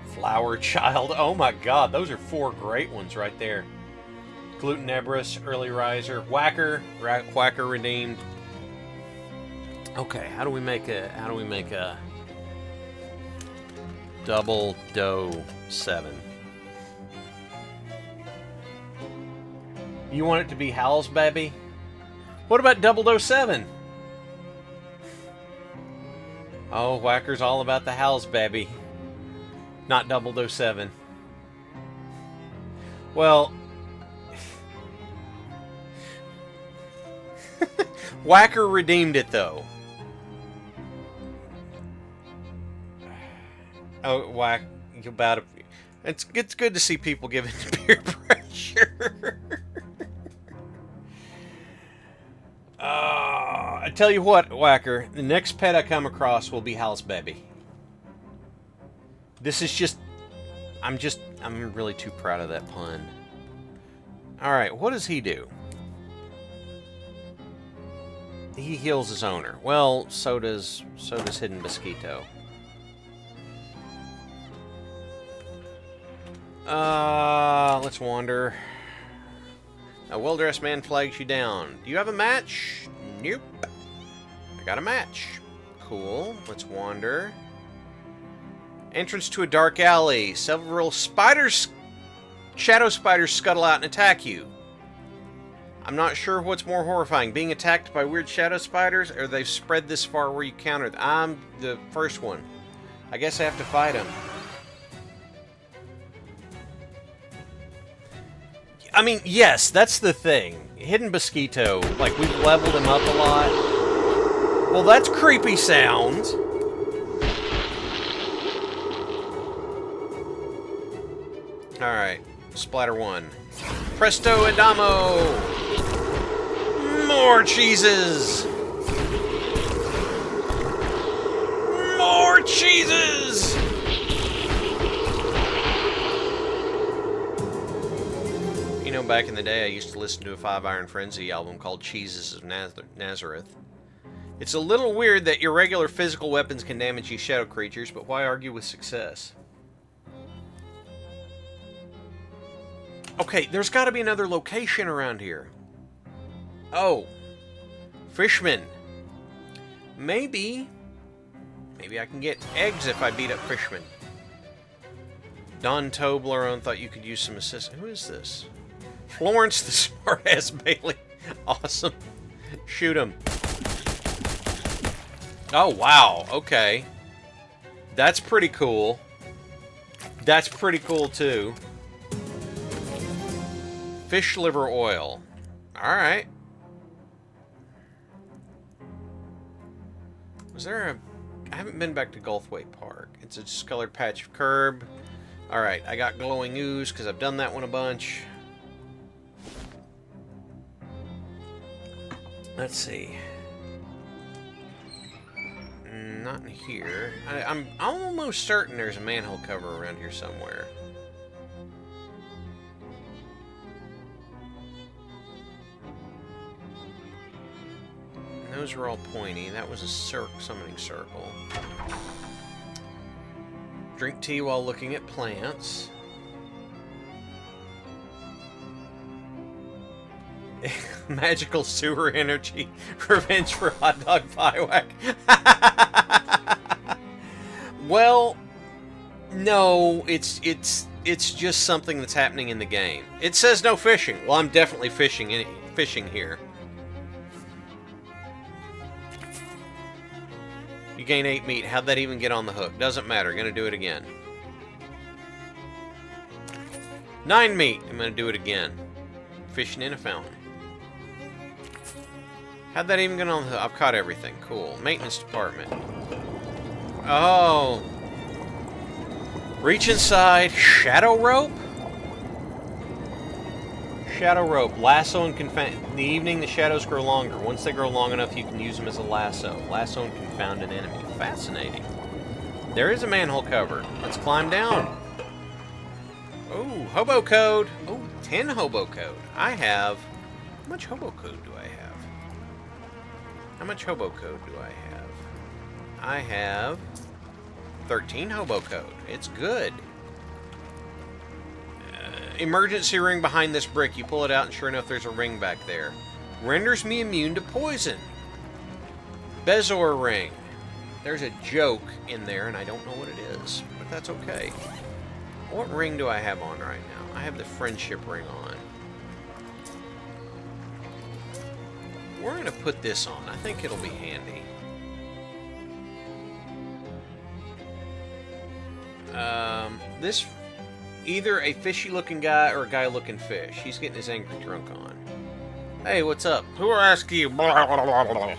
Flower Child, oh my god, those are 4 great ones right there. Glutinebrous, Early Riser, Whacker, Whacker redeemed. Okay, how do we make a double dough 7? You want it to be Hal's baby? What about double dough 7? Oh, Whacker's all about the Hal's baby. Not double dough 7. Well, Whacker redeemed it though. Oh, Whack, you about it. It's good to see people giving peer pressure. I tell you what, Whacker, the next pet I come across will be Hal's baby. This is just, I'm really too proud of that pun. Alright, what does he do? He heals his owner. Well, so does Hidden Mosquito. Let's wander. A well-dressed man flags you down. Do you have a match? Nope. I got a match. Cool. Let's wander. Entrance to a dark alley. Several spiders, shadow spiders scuttle out and attack you. I'm not sure what's more horrifying, being attacked by weird shadow spiders, or they've spread this far where you counter them. I'm the first one. I guess I have to fight them. I mean, yes, that's the thing. Hidden Mosquito, like, we've leveled him up a lot. Well, that's creepy sound. Alright, Splatter 1. Presto Adamo! More cheeses! cheeses! You know, back in the day, I used to listen to a Five Iron Frenzy album called Cheeses of Nazareth. It's a little weird that irregular physical weapons can damage these shadow creatures, but why argue with success? Okay, there's got to be another location around here. Oh. Fishman. Maybe I can get eggs if I beat up Fishman. Don Toblerone thought you could use some assistance. Who is this? Florence the Smart-Ass Bailey. Awesome. Shoot him. Oh, wow. Okay. That's pretty cool. That's pretty cool, too. Fish liver oil. Alright. Was there a... I haven't been back to Gulfway Park. It's a discolored patch of curb. Alright, I got glowing ooze because I've done that one a bunch. Let's see. Not in here. I'm almost certain there's a manhole cover around here somewhere. And those are all pointy. That was a summoning circle. Drink tea while looking at plants. Magical sewer energy. Revenge for hot dog pie whack. Well, no, it's just something that's happening in the game. It says no fishing. Well, I'm definitely fishing here. You gain 8 meat. How'd that even get on the hook? Doesn't matter. Gonna do it again. 9 meat. I'm gonna do it again. Fishing in a fountain. How'd that even get on the hook? I've caught everything. Cool. Maintenance department. Oh. Reach inside. Shadow rope? Shadow rope. Lasso and confound. In the evening, the shadows grow longer. Once they grow long enough, you can use them as a lasso. Lasso and confound an enemy. Fascinating. There is a manhole cover. Let's climb down. Oh, hobo code. Oh, 10 hobo code. I have... How much hobo code do I have? How much hobo code do I have? I have 13 hobo code. It's good. Emergency ring behind this brick. You pull it out and sure enough there's a ring back there. Renders me immune to poison. Bezor ring. There's a joke in there and I don't know what it is, but that's okay. What ring do I have on right now? I have the friendship ring on. We're going to put this on. I think it'll be handy. This... Either a fishy-looking guy or a guy-looking fish. He's getting his angry drunk on. Hey, what's up? Who asked you? Blah, blah, blah, blah. He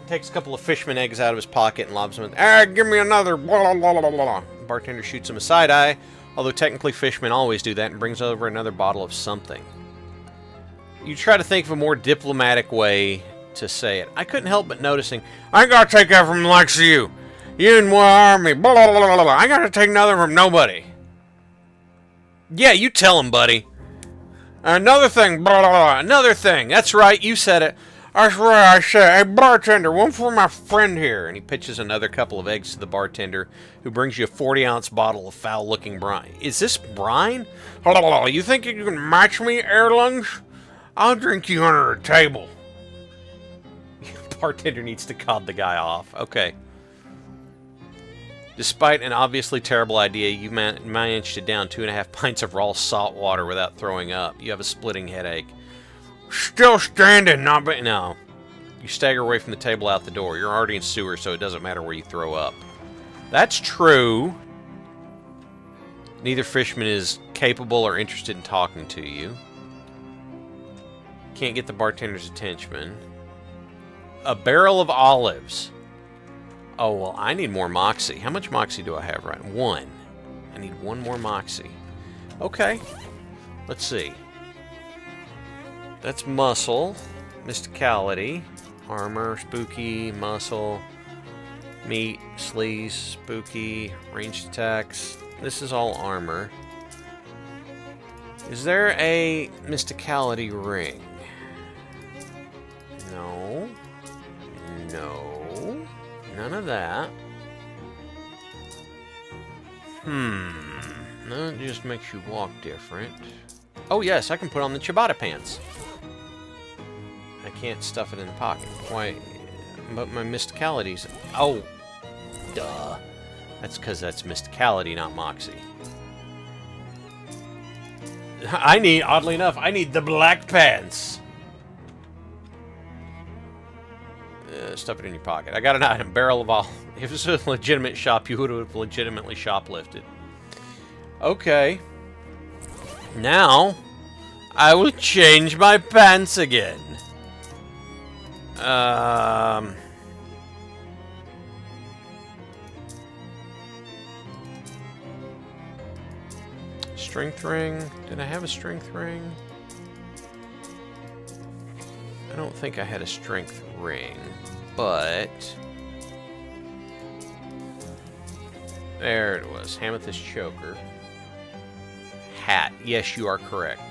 takes a couple of fishman eggs out of his pocket and lobs them in. Ah, give me another. Blah, blah, blah, blah. Bartender shoots him a side-eye, although technically fishmen always do that and brings over another bottle of something. You try to think of a more diplomatic way to say it. I couldn't help but noticing, I ain't gotta take that from the likes of you. You and more army. Blah, blah, blah, blah. I ain't gotta take nothing from nobody. Yeah, you tell him, buddy. Another thing, blah, blah, blah. Another thing. That's right, you said it. That's right, I said, hey, bartender, one for my friend here. And he pitches another couple of eggs to the bartender, who brings you a 40-ounce bottle of foul-looking brine. Is this brine? Blah, blah, blah. You think you can match me, Erlungs? I'll drink you under the table. Bartender needs to cod the guy off. Okay. Despite an obviously terrible idea, you managed to down 2.5 pints of raw salt water without throwing up. You have a splitting headache. Still standing, not but no. You stagger away from the table out the door. You're already in sewer, so it doesn't matter where you throw up. That's true. Neither fishman is capable or interested in talking to you. Can't get the bartender's attention. A barrel of olives. Oh, well, I need more moxie. How much moxie do I have right now? 1. I need 1 more moxie. Okay. Let's see. That's muscle. Mysticality. Armor. Spooky. Muscle. Meat, sleaze, spooky, ranged attacks. This is all armor. Is there a mysticality ring? No. No. None of that. That just makes you walk different. Oh yes, I can put on the ciabatta pants. I can't stuff it in the pocket. Why? But my mysticality's... Oh! Duh. That's because that's mysticality, not moxie. Oddly enough, I need the black pants! Stuff it in your pocket. I got an item. Barrel of all. If this was a legitimate shop, you would have legitimately shoplifted. Okay. Now, I will change my pants again. Strength ring. Did I have a strength ring? I don't think I had a strength ring, but... There it was. Amethyst choker. Hat. Yes, you are correct.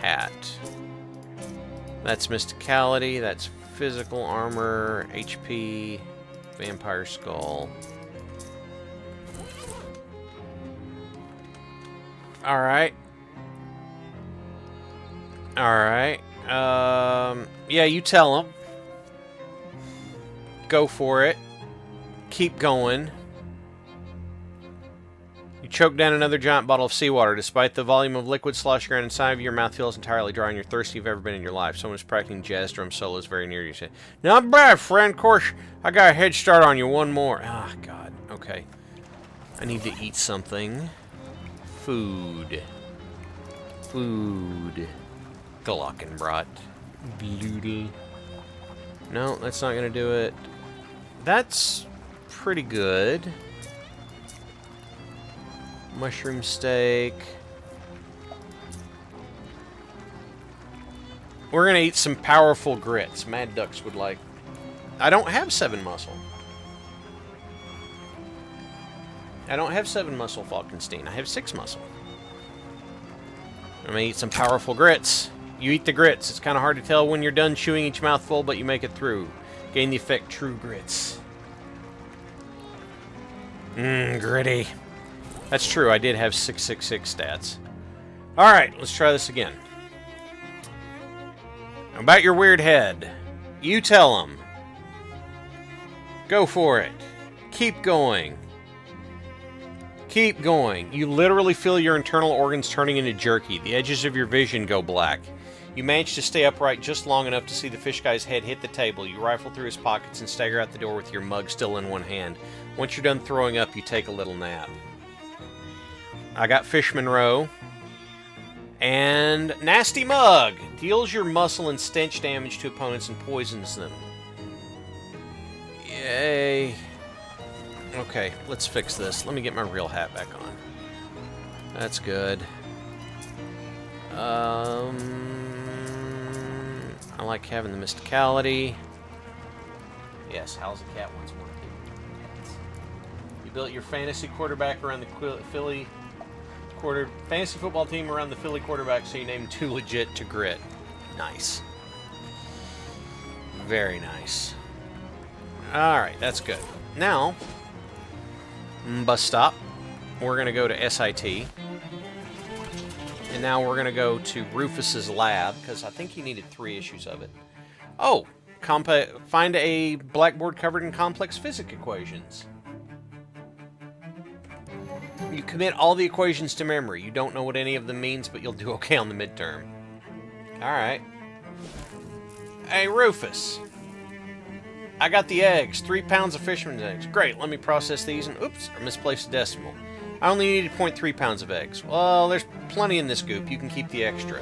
Hat. That's mysticality. That's physical armor. HP. Vampire skull. Alright. Alright. Yeah, you tell him. Go for it. Keep going. You choke down another giant bottle of seawater. Despite the volume of liquid sloshing around inside of you, your mouth feels entirely dry and you're thirsty you've ever been in your life. Someone's practicing jazz drum solos very near you. Say, not bad, friend. Of course, I got a head start on you. One more. Ah, God. Okay. I need to eat something. Food. Food. Glockenbrat. Bloodle. No, that's not going to do it. That's pretty good. Mushroom steak. We're going to eat some powerful grits. Mad Ducks would like. I don't have 7 muscle. I don't have 7 muscle, Falkenstein. I have 6 muscle. I'm going to eat some powerful grits. You eat the grits. It's kind of hard to tell when you're done chewing each mouthful, but you make it through. Gain the effect true grits. Gritty. That's true. I did have 666 stats. Alright, let's try this again. About your weird head. You tell him. Go for it. Keep going. Keep going. You literally feel your internal organs turning into jerky. The edges of your vision go black. You manage to stay upright just long enough to see the fish guy's head hit the table. You rifle through his pockets and stagger out the door with your mug still in one hand. Once you're done throwing up, you take a little nap. I got Fishman Row. And Nasty Mug. Deals your muscle and stench damage to opponents and poisons them. Yay. Okay, let's fix this. Let me get my real hat back on. That's good. I like having the mysticality. Yes, Halzikar wants more people. You built your fantasy quarterback around the Philly fantasy football team around the Philly quarterback, so you named 2 legit to grit. Nice. Very nice. Alright, that's good. Now, bus stop. We're going to go to SIT. And now we're going to go to Rufus's lab, because I think he needed 3 issues of it. Oh! Find a blackboard covered in complex physics equations. You commit all the equations to memory. You don't know what any of them means, but you'll do okay on the midterm. Alright. Hey, Rufus. I got the eggs. 3 pounds of fisherman's eggs. Great, let me process these and... Oops, I misplaced a decimal. I only needed 0.3 pounds of eggs. Well, there's plenty in this goop. You can keep the extra.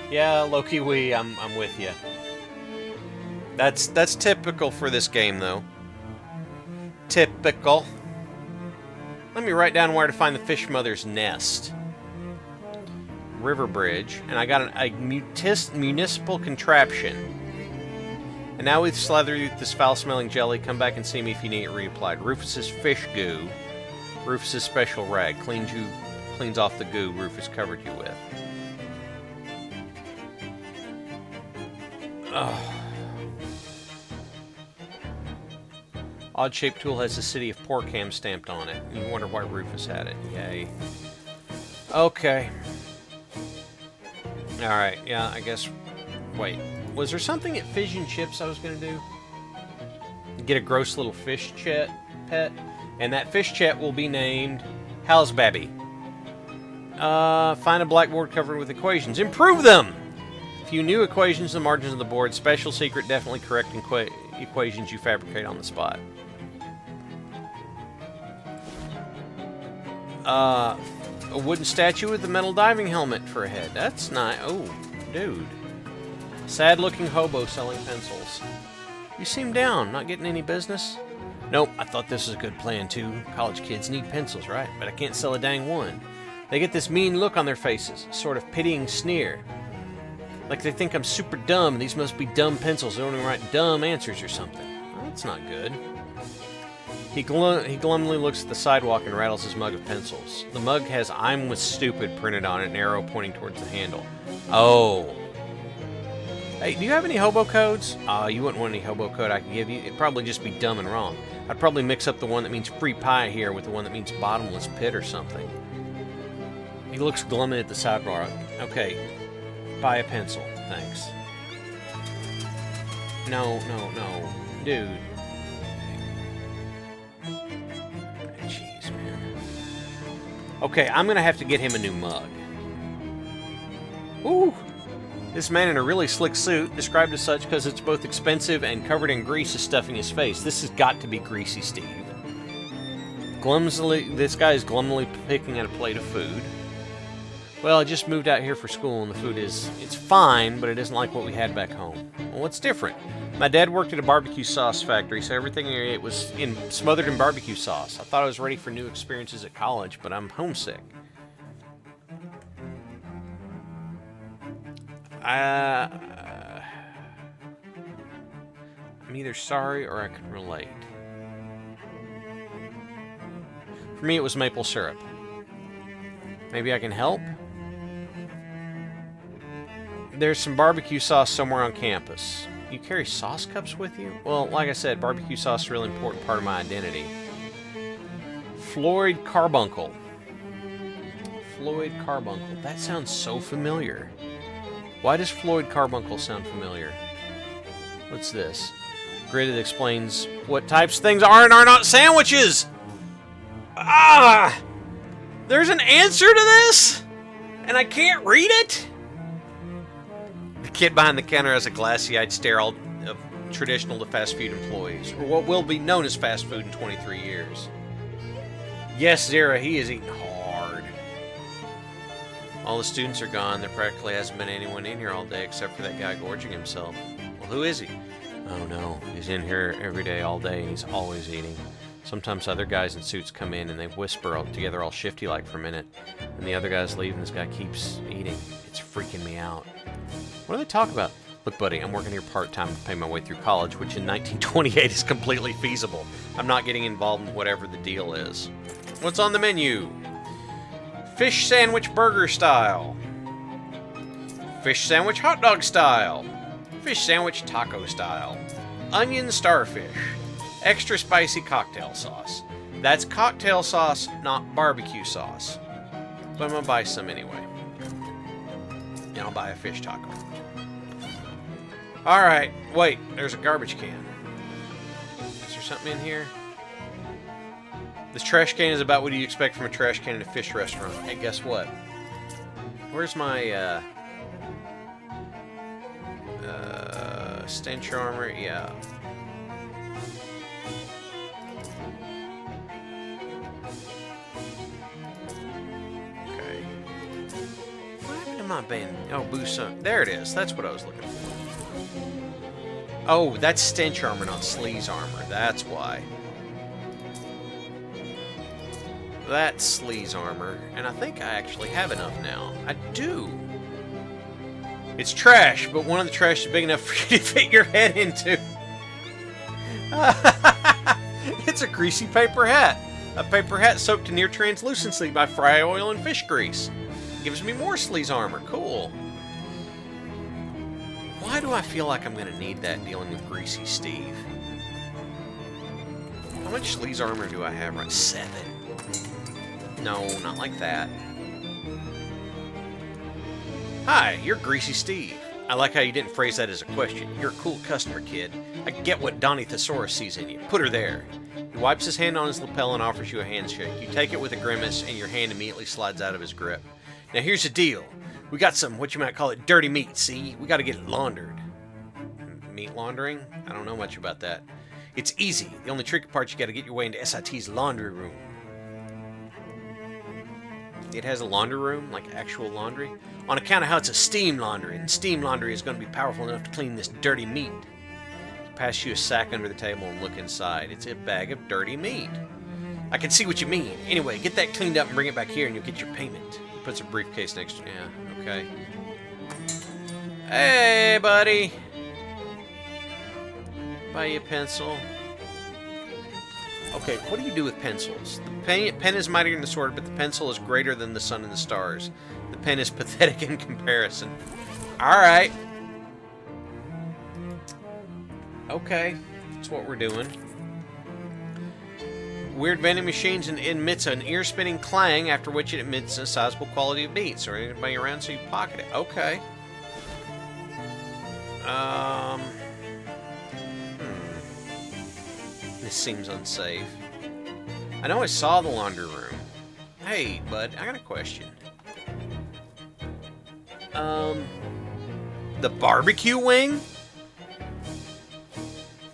Yeah, Loki Wee, I'm with you. That's typical for this game, though. Typical. Let me write down where to find the fish mother's nest. River bridge. And I got a municipal contraption. And now we've slathered you with this foul-smelling jelly. Come back and see me if you need it reapplied. Rufus's fish goo. Rufus's special rag. Cleans off the goo Rufus covered you with. Ugh. Odd-shaped tool has the city of Porkham stamped on it. You wonder why Rufus had it. Yay. Okay. Alright, yeah, I guess... Wait. Was there something at Fish and Chips I was going to do? Get a gross little fish pet. And that fish chat will be named Halzbabby. Find a blackboard covered with equations. Improve them! Few new equations in the margins of the board. Special secret, definitely correct equations you fabricate on the spot. A wooden statue with a metal diving helmet for a head. That's nice. Oh, dude. Sad-looking hobo selling pencils. You seem down. Not getting any business? Nope, I thought this was a good plan, too. College kids need pencils, right? But I can't sell a dang one. They get this mean look on their faces. A sort of pitying sneer. Like they think I'm super dumb, and these must be dumb pencils. They don't even write dumb answers or something. Well, that's not good. He glumly looks at the sidewalk and rattles his mug of pencils. The mug has "I'm with stupid" printed on it, an arrow pointing towards the handle. Oh. Hey, do you have any hobo codes? You wouldn't want any hobo code I could give you. It'd probably just be dumb and wrong. I'd probably mix up the one that means free pie here with the one that means bottomless pit or something. He looks glumly at the sidewalk. Okay. Buy a pencil. Thanks. No. Dude. Jeez, man. Okay, I'm gonna have to get him a new mug. Ooh! This man in a really slick suit, described as such because it's both expensive and covered in grease, is stuffing his face. This has got to be Greasy Steve. This guy is glumly picking at a plate of food. Well, I just moved out here for school, and the food it's fine, but it isn't like what we had back home. Well, what's different? My dad worked at a barbecue sauce factory, so everything he ate was smothered in barbecue sauce. I thought I was ready for new experiences at college, but I'm homesick. I'm either sorry or I can relate. For me, it was maple syrup. Maybe I can help? There's some barbecue sauce somewhere on campus. You carry sauce cups with you? Well, like I said, barbecue sauce is a really important part of my identity. Floyd Carbuncle. Floyd Carbuncle. That sounds so familiar. Why does Floyd Carbuncle sound familiar? What's this? Grid that explains what types of things are and are not sandwiches! Ah! There's an answer to this? And I can't read it? The kid behind the counter has a glassy-eyed stare of traditional to fast food employees, or what will be known as fast food in 23 years. Yes, Zara, he is eating hard. All the students are gone. There practically hasn't been anyone in here all day except for that guy gorging himself. Well, who is he? Oh no, he's in here every day all day and he's always eating. Sometimes other guys in suits come in and they whisper together all shifty-like for a minute. And the other guys leave and this guy keeps eating. It's freaking me out. What do they talk about? Look, buddy, I'm working here part-time to pay my way through college, which in 1928 is completely feasible. I'm not getting involved in whatever the deal is. What's on the menu? Fish sandwich burger style. Fish sandwich hot dog style. Fish sandwich taco style. Onion starfish. Extra spicy cocktail sauce. That's cocktail sauce, not barbecue sauce. But I'm gonna buy some anyway. And I'll buy a fish taco. Alright, wait, there's a garbage can. Is there something in here? This trash can is about what you expect from a trash can in a fish restaurant. Hey, guess what? Where's my, stench armor? Yeah. Okay. What happened to my band? Oh, Busan. There it is. That's what I was looking for. Oh, that's stench armor, not sleaze armor. That's why. That's Sleaze armor, and I think I actually have enough now. I do. It's trash, but one of the trash is big enough for you to fit your head into. It's a greasy paper hat. A paper hat soaked to near translucency by fry oil and fish grease. Gives me more Sleaze armor. Cool. Why do I feel like I'm going to need that dealing with Greasy Steve? How much Sleaze armor do I have right? 7. No, not like that. Hi, you're Greasy Steve. I like how you didn't phrase that as a question. You're a cool customer, kid. I get what Donnie Thesaurus sees in you. Put her there. He wipes his hand on his lapel and offers you a handshake. You take it with a grimace, and your hand immediately slides out of his grip. Now here's the deal. We got some, what you might call it, dirty meat, see? We gotta get it laundered. Meat laundering? I don't know much about that. It's easy. The only tricky part, you gotta get your way into SIT's laundry room. It has a laundry room, like actual laundry, on account of how it's a steam laundry, and steam laundry is going to be powerful enough to clean this dirty meat. Pass you a sack under the table and look inside. It's a bag of dirty meat. I can see what you mean. Anyway, get that cleaned up and bring it back here and you'll get your payment. He puts a briefcase next to you. Yeah, okay. Hey, buddy. Buy you a pencil. Okay, what do you do with pencils? The pen is mightier than the sword, but the pencil is greater than the sun and the stars. The pen is pathetic in comparison. Alright. Okay, that's what we're doing. Weird vending machines emits an ear-spinning clang, after which it emits a sizable quality of beats. Or anybody around, so you pocket it. Okay. This seems unsafe. I know I saw the laundry room. Hey, bud, I got a question. The barbecue wing?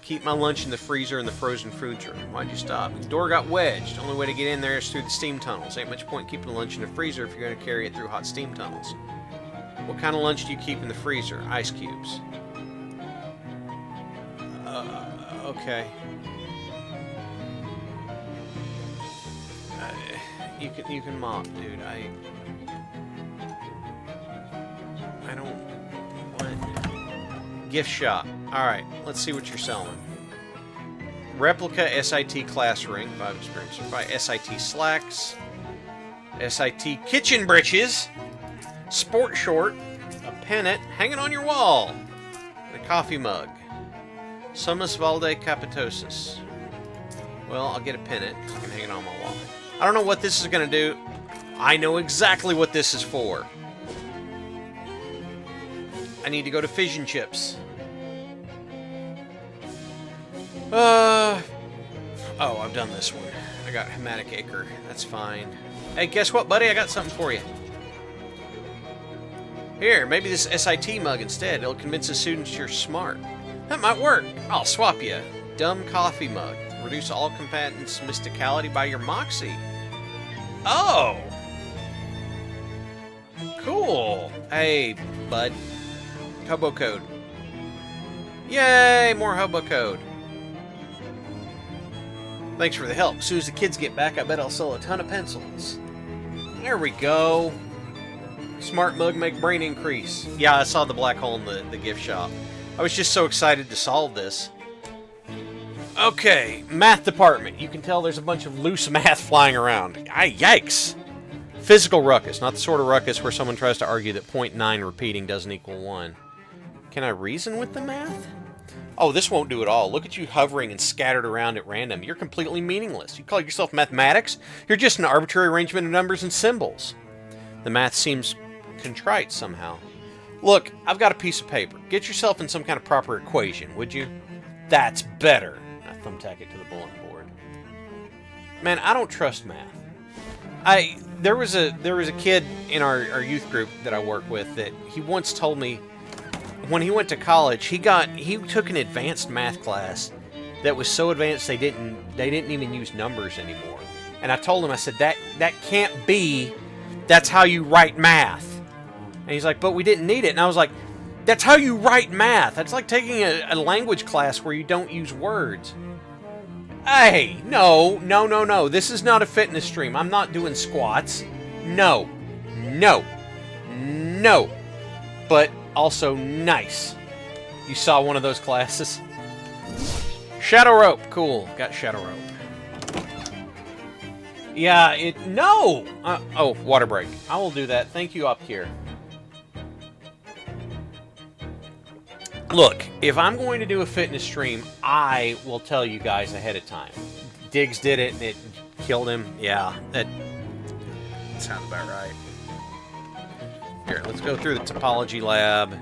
Keep my lunch in the freezer in the frozen foods room. Why'd you stop? The door got wedged. The only way to get in there is through the steam tunnels. Ain't much point keeping the lunch in the freezer if you're going to carry it through hot steam tunnels. What kind of lunch do you keep in the freezer? Ice cubes. Okay. You can mop, dude. I don't want... Gift shop. Alright, let's see what you're selling. Replica SIT class ring, 5 experience. Buy SIT slacks. SIT kitchen britches. Sport short. A pennant hanging on your wall. And a coffee mug. Summus Valde Capitosis. Well, I'll get a pennant. I can hang it on my wall. I don't know what this is going to do. I know exactly what this is for. I need to go to Fish and Chips. Oh, I've done this one. I got Hematic Acre. That's fine. Hey, guess what, buddy? I got something for you. Here, maybe this SIT mug instead. It'll convince the students you're smart. That might work. I'll swap you. Dumb coffee mug. Reduce all combatants' mysticality by your moxie. Oh! Cool. Hey, bud. Hobo code. Yay! More hobo code. Thanks for the help. As soon as the kids get back, I bet I'll sell a ton of pencils. There we go. Smart mug make brain increase. Yeah, I saw the black hole in the gift shop. I was just so excited to solve this. Okay, math department. You can tell there's a bunch of loose math flying around. Yikes! Physical ruckus, not the sort of ruckus where someone tries to argue that 0.9 repeating doesn't equal 1. Can I reason with the math? Oh, this won't do at all. Look at you hovering and scattered around at random. You're completely meaningless. You call yourself mathematics? You're just an arbitrary arrangement of numbers and symbols. The math seems contrite somehow. Look, I've got a piece of paper. Get yourself in some kind of proper equation, would you? That's better. I thumbtack it to the bulletin board. Man, I don't trust math. There was a kid in our youth group that I work with that he once told me when he went to college he took an advanced math class that was so advanced they didn't even use numbers anymore. And I told him, I said, that can't be. That's how you write math. And he's like, but we didn't need it. And I was like, that's how you write math. That's like taking a language class where you don't use words. Hey, no, no, no, no. This is not a fitness stream. I'm not doing squats. No. No. No. But also nice. You saw one of those classes? Shadow rope. Cool. Got shadow rope. Yeah, no! Oh, water break. I will do that. Thank you up here. Look, if I'm going to do a fitness stream, I will tell you guys ahead of time. Diggs did it, and it killed him. Yeah, that sounds about right. Here, let's go through the topology lab.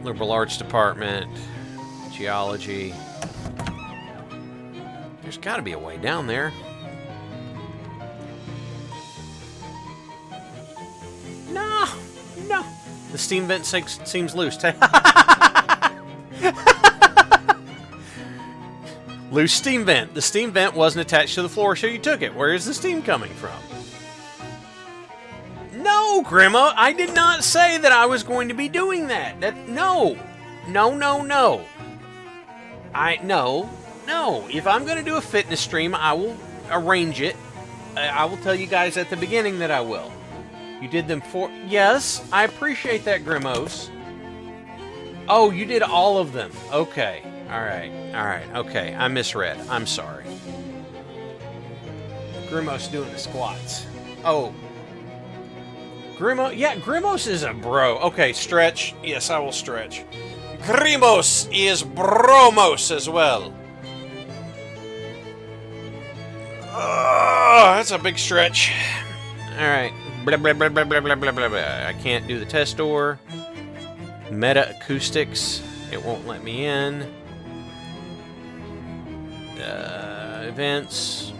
Liberal arts department. Geology. There's got to be a way down there. No, no. The steam vent seems loose. Loose steam vent. The steam vent wasn't attached to the floor, so you took it. Where is the steam coming from? No, Grandma, I did not say that I was going to be doing that. No. No, no, no. No. If I'm going to do a fitness stream, I will arrange it. I will tell you guys at the beginning that I will. You did them for... Yes, I appreciate that, Grimos. Oh, you did all of them. Okay. All right. Okay. I misread. I'm sorry. Grimos doing the squats. Oh. Yeah, Grimos is a bro. Okay, stretch. Yes, I will stretch. Grimos is bromos as well. Oh, that's a big stretch. All right. Blah, blah, blah, blah, blah, blah, blah, blah, blah. I can't do the test door. Meta acoustics. It won't let me in. Events.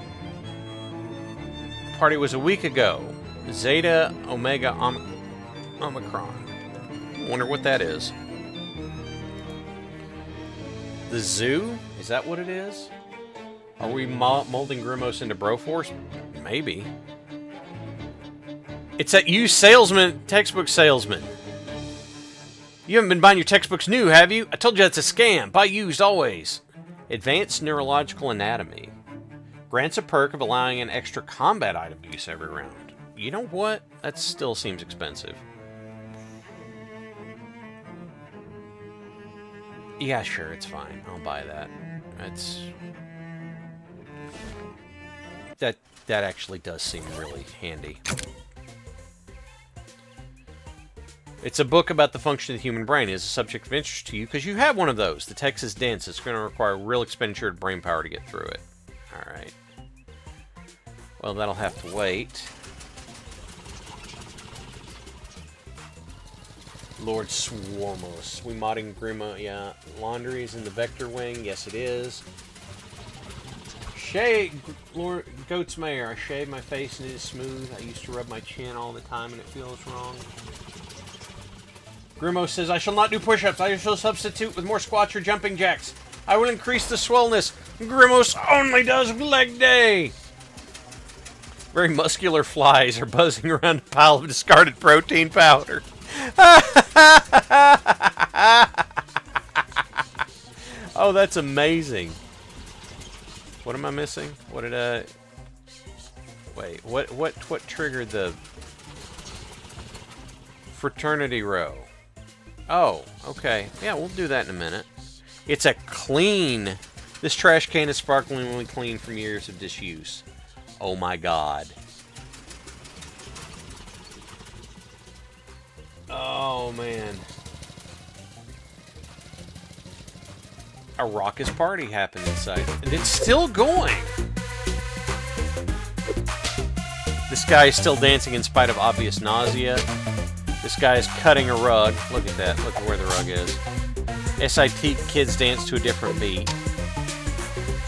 Party was a week ago. Zeta Omega Omicron. Wonder what that is. The zoo? Is that what it is? Are we molding Grimos into Broforce? Maybe. It's that you salesman, textbook salesman. You haven't been buying your textbooks new, have you? I told you that's a scam. Buy used always. Advanced Neurological Anatomy. Grants a perk of allowing an extra combat item use every round. You know what? That still seems expensive. Yeah, sure, it's fine. I'll buy that. That actually does seem really handy. It's a book about the function of the human brain. It is a subject of interest to you because you have one of those. The text is dense. It's going to require real expenditure of brain power to get through it. Alright. Well, that'll have to wait. Lord Swarmos. We modding Grima. Yeah. Laundry is in the vector wing. Yes, it is. Lord Goat's Mayor. I shave my face and it is smooth. I used to rub my chin all the time and it feels wrong. Grimo says, I shall not do push-ups. I shall substitute with more squats or jumping jacks. I will increase the swellness. Grimos only does leg day. Very muscular flies are buzzing around a pile of discarded protein powder. Oh, that's amazing. What am I missing? What did I... Wait, what triggered the... Fraternity row? Oh, okay. Yeah, we'll do that in a minute. It's a clean... This trash can is sparklingly clean from years of disuse. Oh my god. Oh, man. A raucous party happened inside. And it's still going! This guy is still dancing in spite of obvious nausea. This guy is cutting a rug. Look at that. Look at where the rug is. SIT kids dance to a different beat.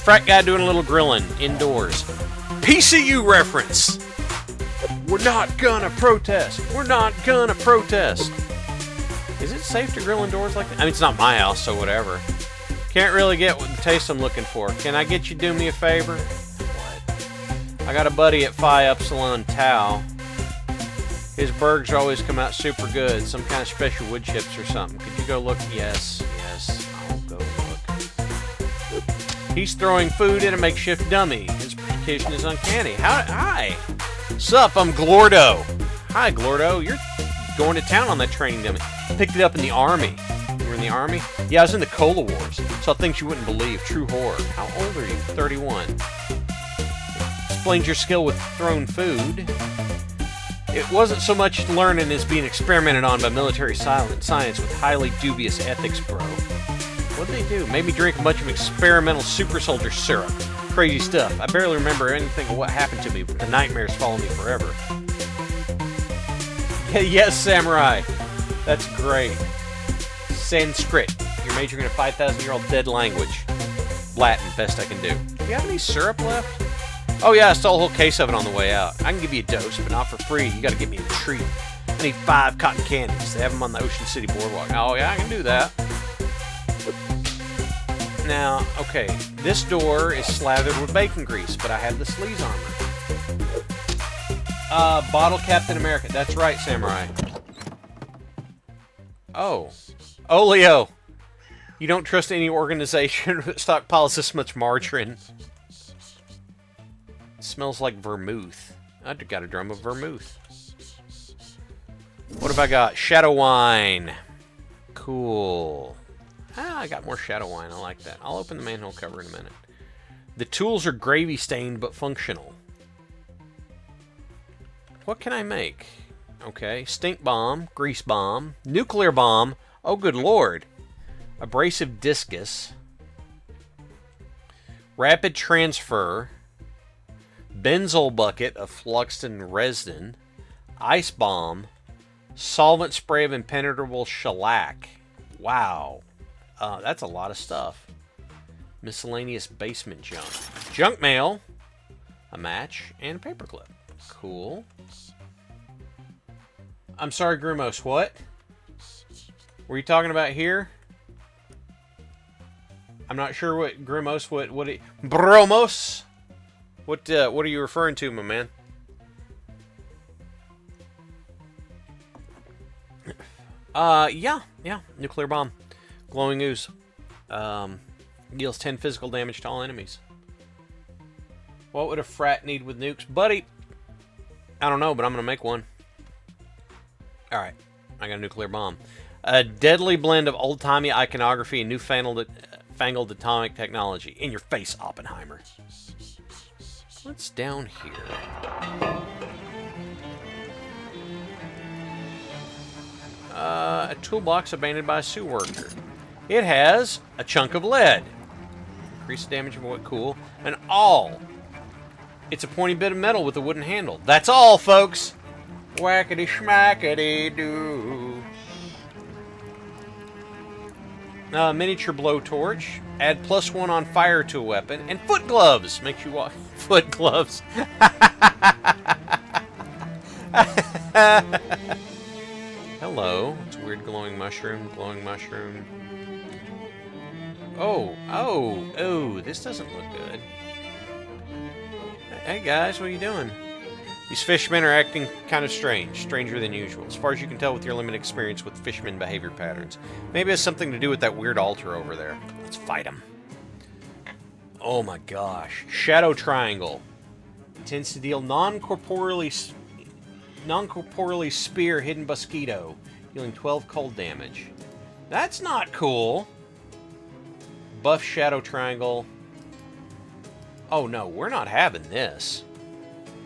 Frat guy doing a little grilling indoors. PCU reference! We're not gonna protest. We're not gonna protest. Is it safe to grill indoors like that? I mean, it's not my house, so whatever. Can't really get what the taste I'm looking for. Can I get you to do me a favor? What? I got a buddy at Phi Epsilon Tau. His burgers always come out super good. Some kind of special wood chips or something. Could you go look? Yes, I'll go look. He's throwing food at a makeshift dummy. His precision is uncanny. Hi. Sup, I'm Glordo. Hi, Glordo. You're going to town on that training dummy. Picked it up in the army. You were in the army? Yeah, I was in the Cola Wars. Saw things you wouldn't believe. True horror. How old are you? 31. Explains your skill with thrown food. It wasn't so much learning as being experimented on by military science with highly dubious ethics, bro. What'd they do? Made me drink a bunch of experimental super soldier syrup. Crazy stuff. I barely remember anything of what happened to me, but the nightmares follow me forever. Yes, Samurai. That's great. Sanskrit. You're majoring in a 5,000-year-old dead language. Latin, best I can do. Do you have any syrup left? Oh yeah, I stole a whole case of it on the way out. I can give you a dose, but not for free. You gotta give me a treat. I need 5 cotton candies. They have them on the Ocean City Boardwalk. Oh yeah, I can do that. Now, okay, this door is slathered with bacon grease, but I have the sleaze armor. Bottle Captain America. That's right, Samurai. Oh. Oh, Leo. You don't trust any organization that stockpiles this much margarine. It smells like vermouth. I got a drum of vermouth. What have I got? Shadow wine. Cool. Ah, I got more shadow wine. I like that. I'll open the manhole cover in a minute. The tools are gravy stained but functional. What can I make? Okay, stink bomb, grease bomb, nuclear bomb. Oh, good lord. Abrasive discus. Rapid transfer. Benzol bucket of Fluxton resin. Ice bomb. Solvent spray of impenetrable shellac. Wow. That's a lot of stuff. Miscellaneous basement junk. Junk mail. A match. And a paperclip. Cool. I'm sorry, Grimos. What? Were you talking about here? I'm not sure what Grimos. What? Bromos. What are you referring to, my man? Yeah. Nuclear bomb. Glowing ooze. Deals 10 physical damage to all enemies. What would a frat need with nukes? Buddy, I don't know, but I'm going to make one. Alright, I got a nuclear bomb. A deadly blend of old-timey iconography and newfangled atomic technology. In your face, Oppenheimer. What's down here? A toolbox abandoned by a Sioux worker. It has a chunk of lead. Increase the damage of what? Cool. An awl. It's a pointy bit of metal with a wooden handle. That's all, folks. Whackity schmackity doo. Miniature blowtorch. Add +1 on fire to a weapon. And foot gloves. Makes you walk. Foot gloves. Hello. It's a weird glowing mushroom. Glowing mushroom. Oh, this doesn't look good. Hey guys, what are you doing? These fishmen are acting kind of strange. Stranger than usual. As far as you can tell with your limited experience with fishermen behavior patterns. Maybe it has something to do with that weird altar over there. Let's fight him. Oh my gosh. Shadow Triangle. It tends to deal non-corporeally spear hidden mosquito, dealing 12 cold damage. That's not cool. Buff Shadow Triangle. Oh no, we're not having this.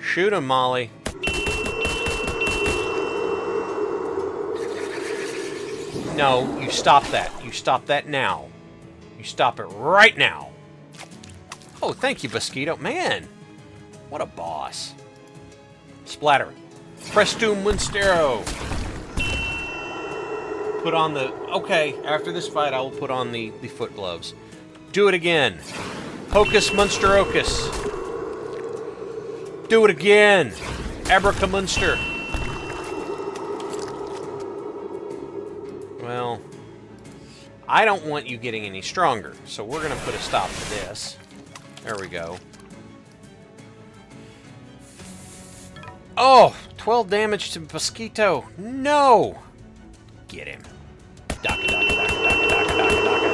Shoot him, Molly. No, you stop that. You stop that now. You stop it right now. Oh, thank you, Mosquito. Man, what a boss. Splatter. Prestum Winstero. Put on the... Okay, after this fight, I will put on the foot gloves. Do it again. Hocus Munsterocus. Do it again. Abracamunster. Well, I don't want you getting any stronger, so we're going to put a stop to this. There we go. Oh, 12 damage to Mosquito. No! Get him. Daka, daka, daka, daka, daka, daka, daka.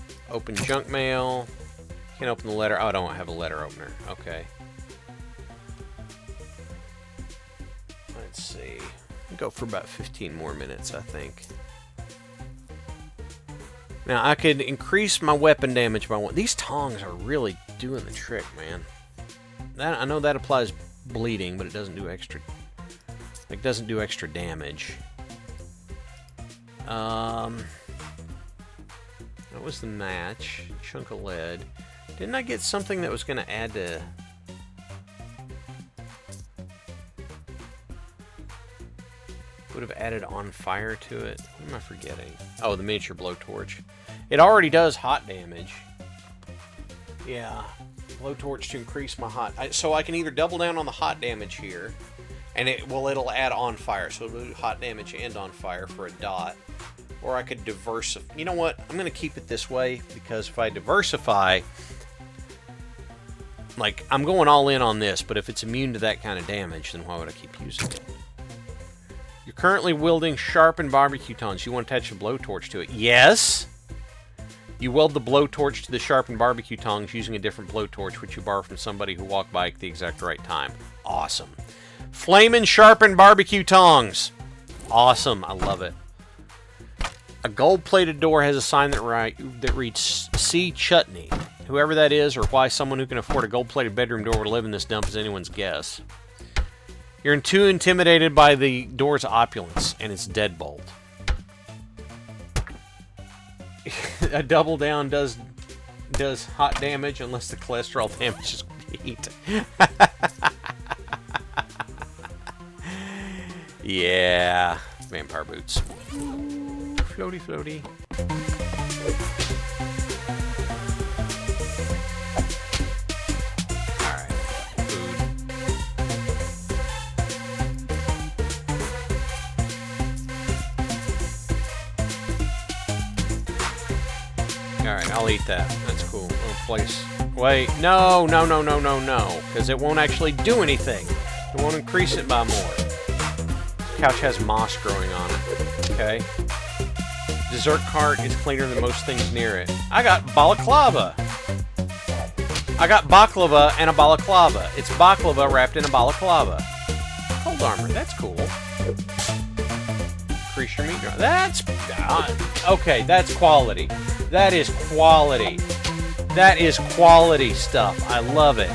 Open junk mail. Can't open the letter. Oh, I don't have a letter opener. Okay. Let's see. I'll go for about 15 more minutes, I think. Now, I could increase my weapon damage by one. These tongs are really doing the trick, man. I know that applies bleeding, but it doesn't do extra... It doesn't do extra damage. That was the match. Chunk of lead. Didn't I get something that was going to add to... Would have added on fire to it? What am I forgetting? Oh, the miniature blowtorch. It already does hot damage. Yeah. Blowtorch to increase my hot... so I can either double down on the hot damage here, and it'll add on fire. So it'll do hot damage and on fire for a dot. Or I could diversify. You know what? I'm going to keep it this way, because if I diversify... Like, I'm going all in on this, but if it's immune to that kind of damage, then why would I keep using it? You're currently wielding sharpened barbecue tongs. You want to attach a blowtorch to it. Yes! You weld the blowtorch to the sharpened barbecue tongs using a different blowtorch, which you borrow from somebody who walked by at the exact right time. Awesome. Flamin' sharpened barbecue tongs. Awesome. I love it. A gold-plated door has a sign that reads, "See Chutney." Whoever that is, or why someone who can afford a gold-plated bedroom door would live in this dump is anyone's guess. You're too intimidated by the door's opulence and its deadbolt. A double down does hot damage unless the cholesterol damage is heat. Yeah, vampire boots. Floaty, floaty. Alright, I'll eat that. That's cool. Oh, place. Wait. No, no, no, no, no, no. Because it won't actually do anything. It won't increase it by more. This couch has moss growing on it. Okay. Dessert cart is cleaner than most things near it. I got balaclava. I got baklava and a balaclava. It's baklava wrapped in a balaclava. Cold armor. That's cool. Increase your meat. That's... okay, that's quality. That is quality. That is quality stuff. I love it.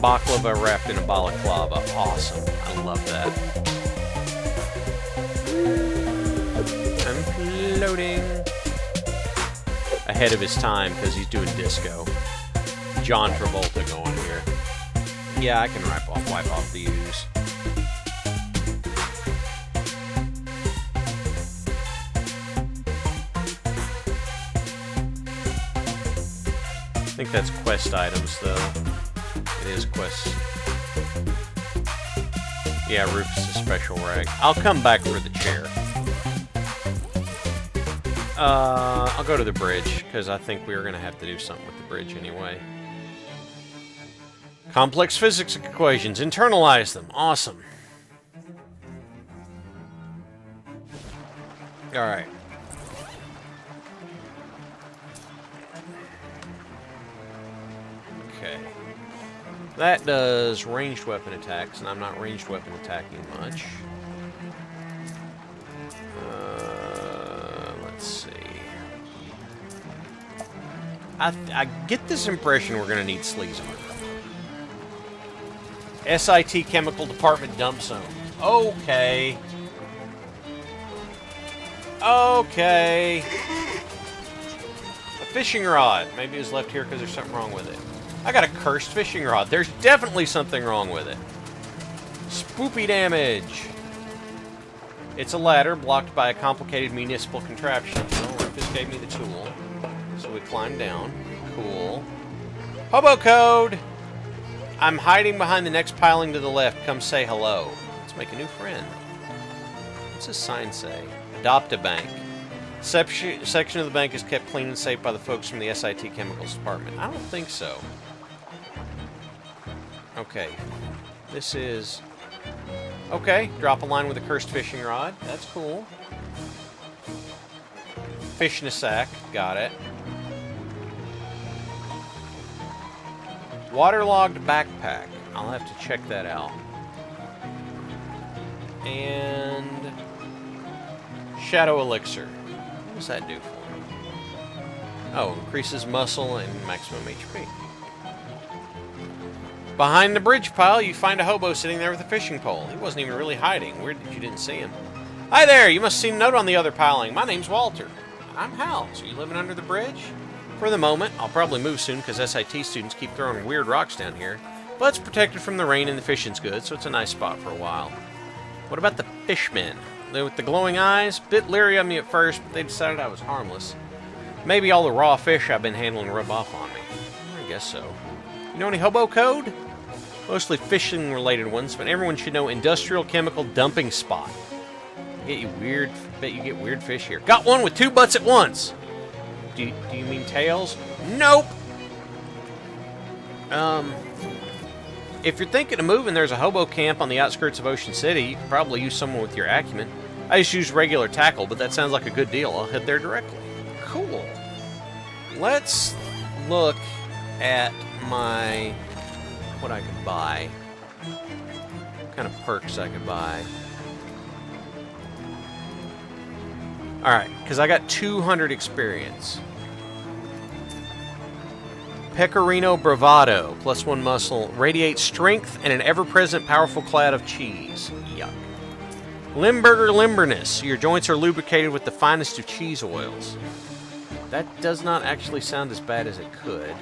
Baklava wrapped in a balaclava. Awesome. I love that. I'm floating. Ahead of his time because he's doing disco. John Travolta going here. Yeah, I can wipe off the ooze. I think that's quest items, though. It is quest. Yeah, Rufus' special rag. I'll come back for the chair. I'll go to the bridge, because I think we were going to have to do something with the bridge anyway. Complex physics equations. Internalize them. Awesome. Alright. Okay. That does ranged weapon attacks, and I'm not ranged weapon attacking much. Let's see. I get this impression we're going to need sleaze armor. SIT Chemical Department Dump Zone. Okay. Okay. A fishing rod. Maybe it was left here because there's something wrong with it. I got a cursed fishing rod. There's definitely something wrong with it. Spoopy damage. It's a ladder blocked by a complicated municipal contraption. Well, Rufus gave me the tool. So we climb down. Cool. Hobo code! I'm hiding behind the next piling to the left. Come say hello. Let's make a new friend. What's this sign say? Adopt a bank. Section of the bank is kept clean and safe by the folks from the SIT Chemicals Department. I don't think so. Okay. This is... Okay, drop a line with a cursed fishing rod. That's cool. Fish in a sack. Got it. Waterlogged backpack. I'll have to check that out. And Shadow Elixir. What does that do for me? Oh, increases muscle and maximum HP. Behind the bridge pile, you find a hobo sitting there with a fishing pole. He wasn't even really hiding. Weird that you didn't see him. Hi there! You must have seen a note on the other piling. My name's Walter. I'm Hal. So you living under the bridge? For the moment. I'll probably move soon because SIT students keep throwing weird rocks down here. But it's protected from the rain and the fishing's good, so it's a nice spot for a while. What about the fishmen? They with the glowing eyes? Bit leery of me at first, but they decided I was harmless. Maybe all the raw fish I've been handling rub off on me. I guess so. You know any hobo code? Mostly fishing-related ones, but everyone should know industrial chemical dumping spot. Bet you get weird fish here. Got one with 2 butts at once. Do you mean tails? Nope. If you're thinking of moving, there's a hobo camp on the outskirts of Ocean City. You can probably use someone with your acumen. I just use regular tackle, but that sounds like a good deal. I'll head there directly. Cool. Let's look at what I could buy. What kind of perks I could buy. Alright, because I got 200 experience. Pecorino Bravado, +1 muscle, radiates strength and an ever-present powerful cloud of cheese. Yuck. Limburger Limberness, your joints are lubricated with the finest of cheese oils. That does not actually sound as bad as it could.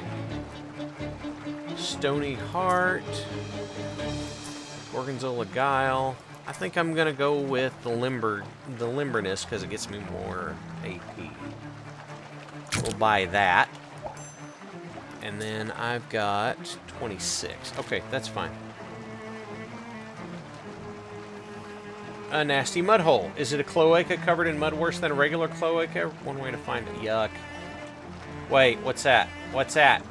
Stony Heart, Gorgonzola Guile. I think I'm gonna go with the Limberness because it gets me more AP. We'll buy that. And then I've got 26. Okay, that's fine. A nasty mud hole. Is it a cloaca covered in mud worse than a regular cloaca? One way to find it. Yuck. Wait, what's that? What's that?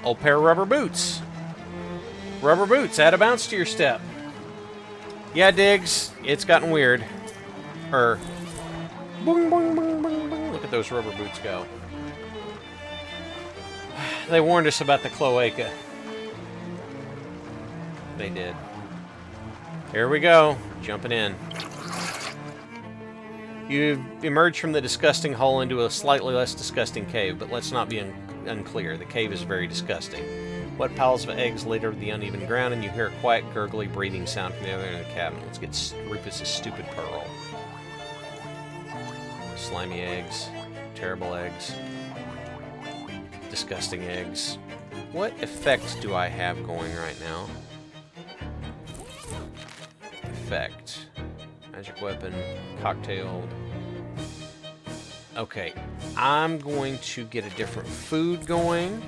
Old pair of rubber boots. Rubber boots. Add a bounce to your step. Yeah, Diggs. It's gotten weird. Boing, boing, boing, boing, boing. Look at those rubber boots go. They warned us about the cloaca. They did. Here we go. Jumping in. You've emerged from the disgusting hole into a slightly less disgusting cave, but let's not be unclear. The cave is very disgusting. Wet piles of eggs litter the uneven ground, and you hear a quiet, gurgly breathing sound from the other end of the cabin. Let's get Rufus' stupid pearl. Slimy eggs. Terrible eggs. Disgusting eggs. What effects do I have going right now? Effect. Magic weapon. Cocktailed. Okay. I'm going to get a different food going.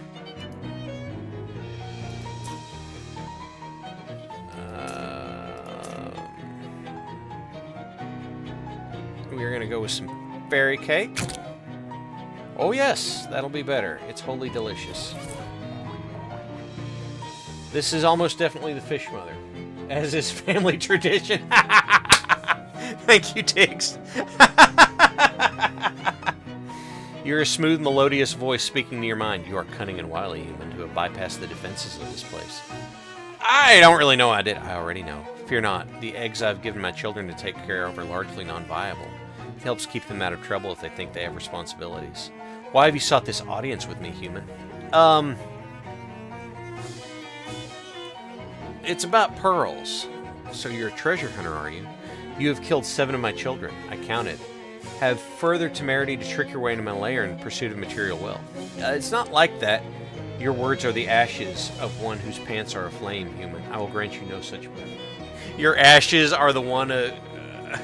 We're going to go with some fairy cake. Oh yes, that'll be better. It's wholly delicious. This is almost definitely the fish mother, as is family tradition. Thank you, Tiggs. You're a smooth, melodious voice speaking to your mind. You are cunning and wily, human, to have bypassed the defenses of this place. I don't really know I did. I already know. Fear not. The eggs I've given my children to take care of are largely non-viable. It helps keep them out of trouble if they think they have responsibilities. Why have you sought this audience with me, human? It's about pearls. So you're a treasure hunter, are you? You have killed 7 of my children. I counted. Have further temerity to trick your way into my lair in pursuit of material wealth. It's not like that. Your words are the ashes of one whose pants are aflame, human. I will grant you no such boon. Your ashes are the one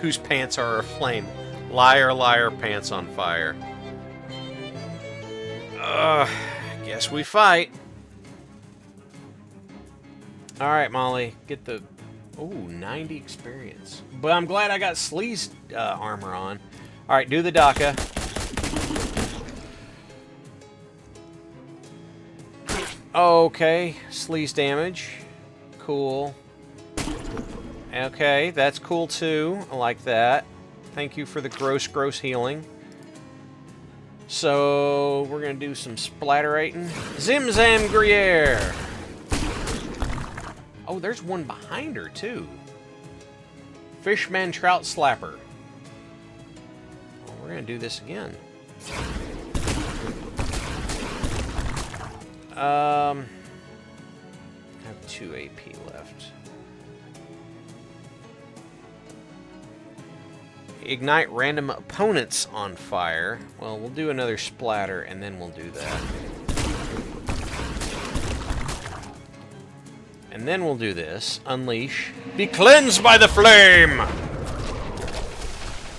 whose pants are aflame. Liar, liar, pants on fire. Guess we fight. Alright, Molly. Get the... Ooh, 90 experience. But I'm glad I got Sleaze armor on. Alright, do the DACA. Okay, Sleaze damage. Cool. Okay, that's cool too. I like that. Thank you for the gross healing. So, we're going to do some splatterating. Zim Zam Gruyere! Oh, there's one behind her, too. Fishman Trout Slapper. Well, we're going to do this again. I have 2 AP left. Ignite random opponents on fire. Well, we'll do another splatter, and then we'll do that. And then we'll do this. Unleash. Be cleansed by the flame!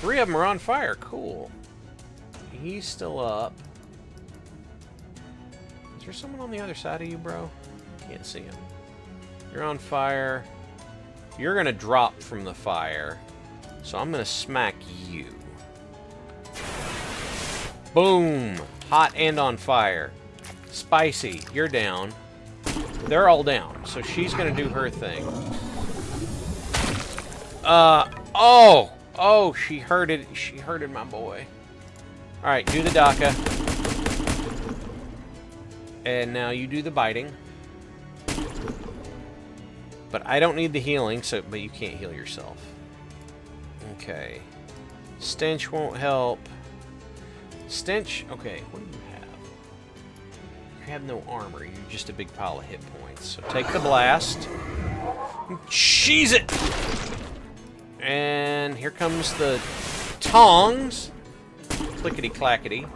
3 of them are on fire. Cool. He's still up. Is there someone on the other side of you, bro? Can't see him. You're on fire. You're going to drop from the fire. So I'm going to smack you. Boom! Hot and on fire. Spicy, you're down. They're all down. So she's going to do her thing. Oh! Oh, she hurted my boy. Alright, do the DACA. And now you do the biting. But I don't need the healing, but you can't heal yourself. Okay. Stench won't help. Stench, okay, what do you have? You have no armor, you're just a big pile of hit points. So take the blast. Cheese it! And here comes the tongs. Clickety-clackety.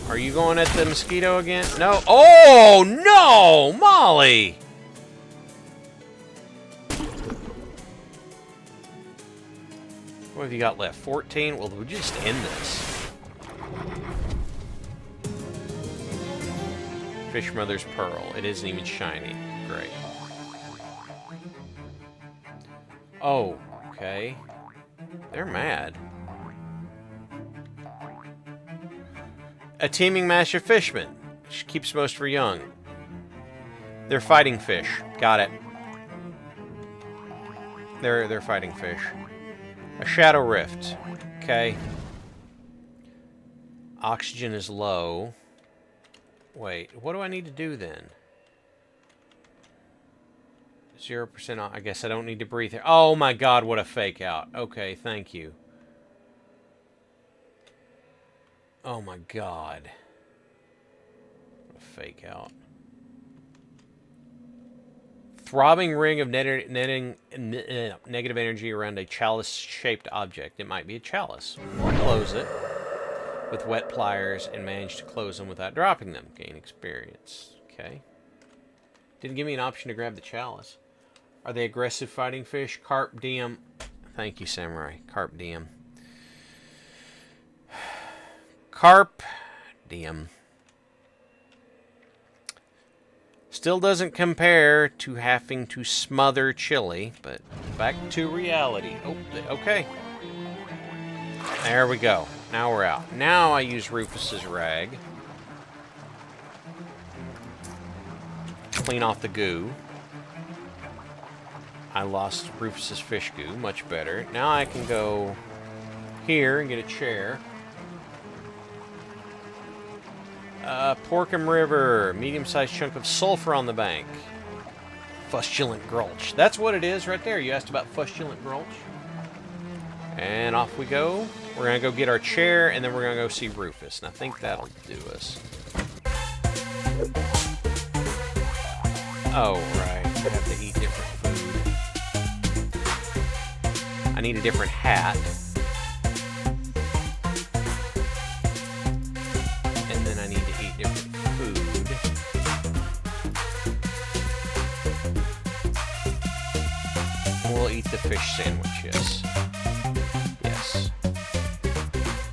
Are you going at the mosquito again? No. Oh, no! Molly! What have you got left? 14? Well, we'll just end this. Fish Mother's Pearl. It isn't even shiny. Great. Oh, okay. They're mad. A teeming mash of fishmen. She keeps most of her young. They're fighting fish. Got it. They're fighting fish. A Shadow Rift. Okay. Oxygen is low. Wait, what do I need to do then? 0%. I guess I don't need to breathe here. Oh my god, what a fake out. Okay, thank you. Oh my god. What a fake out. Throbbing ring of negative energy around a chalice-shaped object. It might be a chalice. Or close it with wet pliers and manage to close them without dropping them. Gain experience. Okay. Didn't give me an option to grab the chalice. Are they aggressive fighting fish? Carp diem. Thank you, Samurai. Carp diem. Carp diem. Still doesn't compare to having to smother chili, but back to reality. Oh, okay. There we go. Now we're out. Now I use Rufus's rag. Clean off the goo. I lost Rufus's fish goo. Much better. Now I can go here and get a chair. Porkham River. Medium-sized chunk of sulfur on the bank. Fustulent Gulch. That's what it is right there. You asked about Fustulent Gulch. And off we go. We're going to go get our chair, and then we're going to go see Rufus. And I think that'll do us. Oh, right. I have to eat different food. I need a different hat. And then I need to eat different food. We'll eat the fish sandwiches. Yes.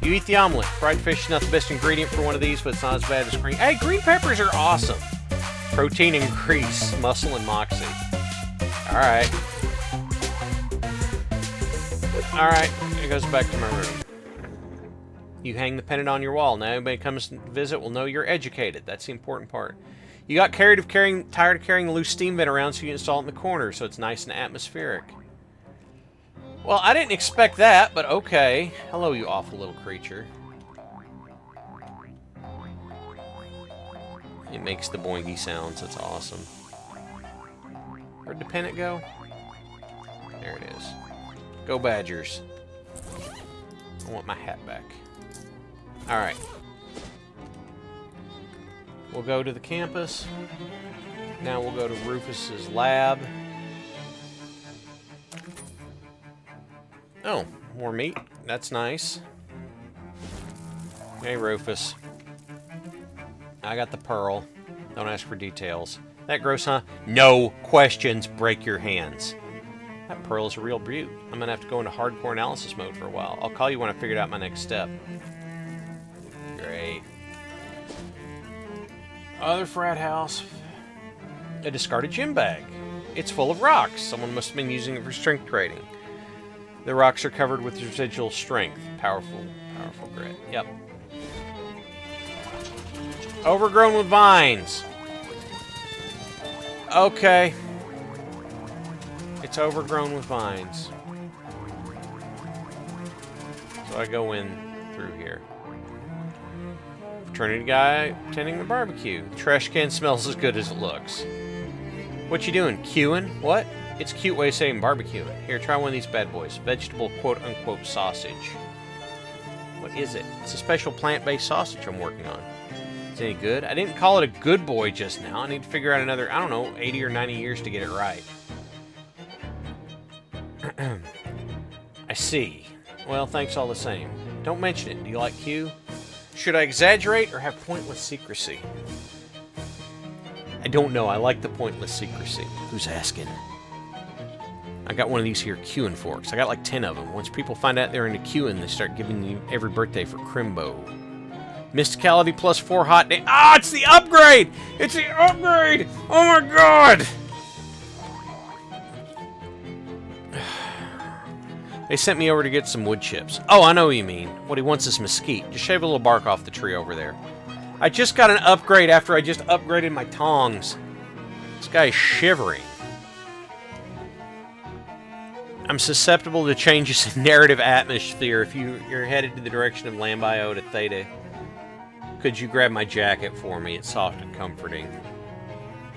You eat the omelet. Fried fish is not the best ingredient for one of these, but it's not as bad as green. Hey, green peppers are awesome. Protein and grease, muscle and moxie. Alright. Alright, it goes back to my room. You hang the pennant on your wall. Now anybody comes to visit will know you're educated. That's the important part. You got tired of carrying the loose steam vent around, so you install it in the corner, so it's nice and atmospheric. Well, I didn't expect that, but okay. Hello, you awful little creature. It makes the boingy sounds. It's awesome. Where'd the pennant go? There it is. Go Badgers. I want my hat back. Alright. We'll go to the campus. Now we'll go to Rufus's lab. Oh, more meat. That's nice. Hey, Rufus. I got the pearl. Don't ask for details. That gross, huh? No questions. Break your hands. That pearl is a real beaut. I'm gonna have to go into hardcore analysis mode for a while. I'll call you when I figured out my next step. Great. Other frat house. A discarded gym bag. It's full of rocks. Someone must have been using it for strength training. The rocks are covered with residual strength. Powerful grit. Yep. Overgrown with vines. Okay. It's overgrown with vines. So I go in through here. Fraternity guy tending the barbecue. The trash can smells as good as it looks. What you doing? Queuing? What? It's a cute way of saying barbecuing. Here, try one of these bad boys. Vegetable quote-unquote sausage. What is it? It's a special plant-based sausage I'm working on. Is it any good? I didn't call it a good boy just now. I need to figure out another, I don't know, 80 or 90 years to get it right. I see. Well, thanks all the same. Don't mention it. Do you like Q? Should I exaggerate or have pointless secrecy? I don't know. I like the pointless secrecy. Who's asking? I got one of these here queuing forks. I got like 10 of them. Once people find out they're into queuing, they start giving you every birthday for Crimbo. Mysticality plus 4 hot day. Ah, it's the upgrade! It's the upgrade! Oh my god! They sent me over to get some wood chips. Oh, I know what you mean. What he wants is mesquite. Just shave a little bark off the tree over there. I just got an upgrade after I just upgraded my tongs. This guy's shivering. I'm susceptible to changes in narrative atmosphere if you're headed to the direction of Lambio to Theta. Could you grab my jacket for me? It's soft and comforting.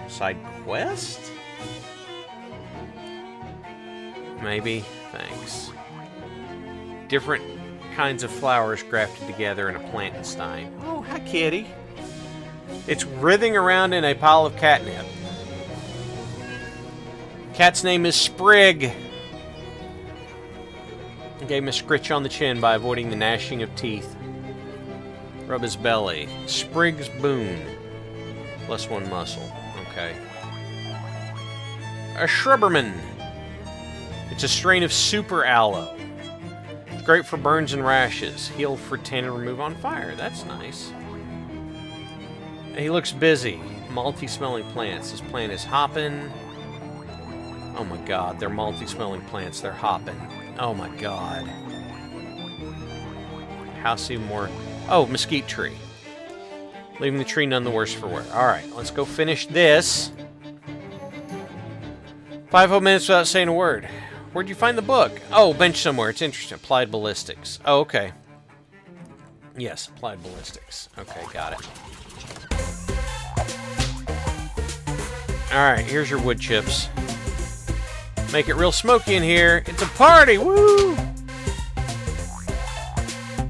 Side quest? Maybe. Thanks. Different kinds of flowers grafted together in a plantenstein. Oh, hi, kitty. It's writhing around in a pile of catnip. Cat's name is Sprig. I gave him a scritch on the chin by avoiding the gnashing of teeth. Rub his belly. Sprig's boon. Plus 1 muscle. Okay. A shrubberman. It's a strain of super aloe. It's great for burns and rashes. Heal for 10 and remove on fire. That's nice. He looks busy. Multi-smelling plants. This plant is hopping. Oh my god, they're multi-smelling plants. They're hopping. Oh my god. House even more. Oh, mesquite tree. Leaving the tree none the worse for wear. Alright, let's go finish this. 5 whole minutes without saying a word. Where'd you find the book? Oh, bench somewhere. It's interesting. Applied ballistics. Oh, okay. Yes, applied ballistics. Okay, got it. Alright, here's your wood chips. Make it real smoky in here. It's a party! Woo!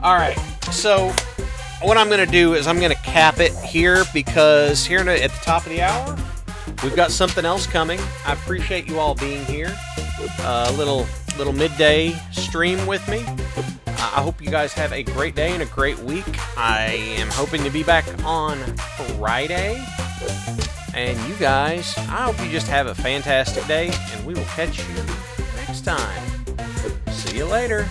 Alright, so what I'm going to do is I'm going to cap it here because here at the top of the hour, we've got something else coming. I appreciate you all being here. A little midday stream with me. I hope you guys have a great day and a great week. I am hoping to be back on Friday. And you guys, I hope you just have a fantastic day, and we will catch you next time. See you later.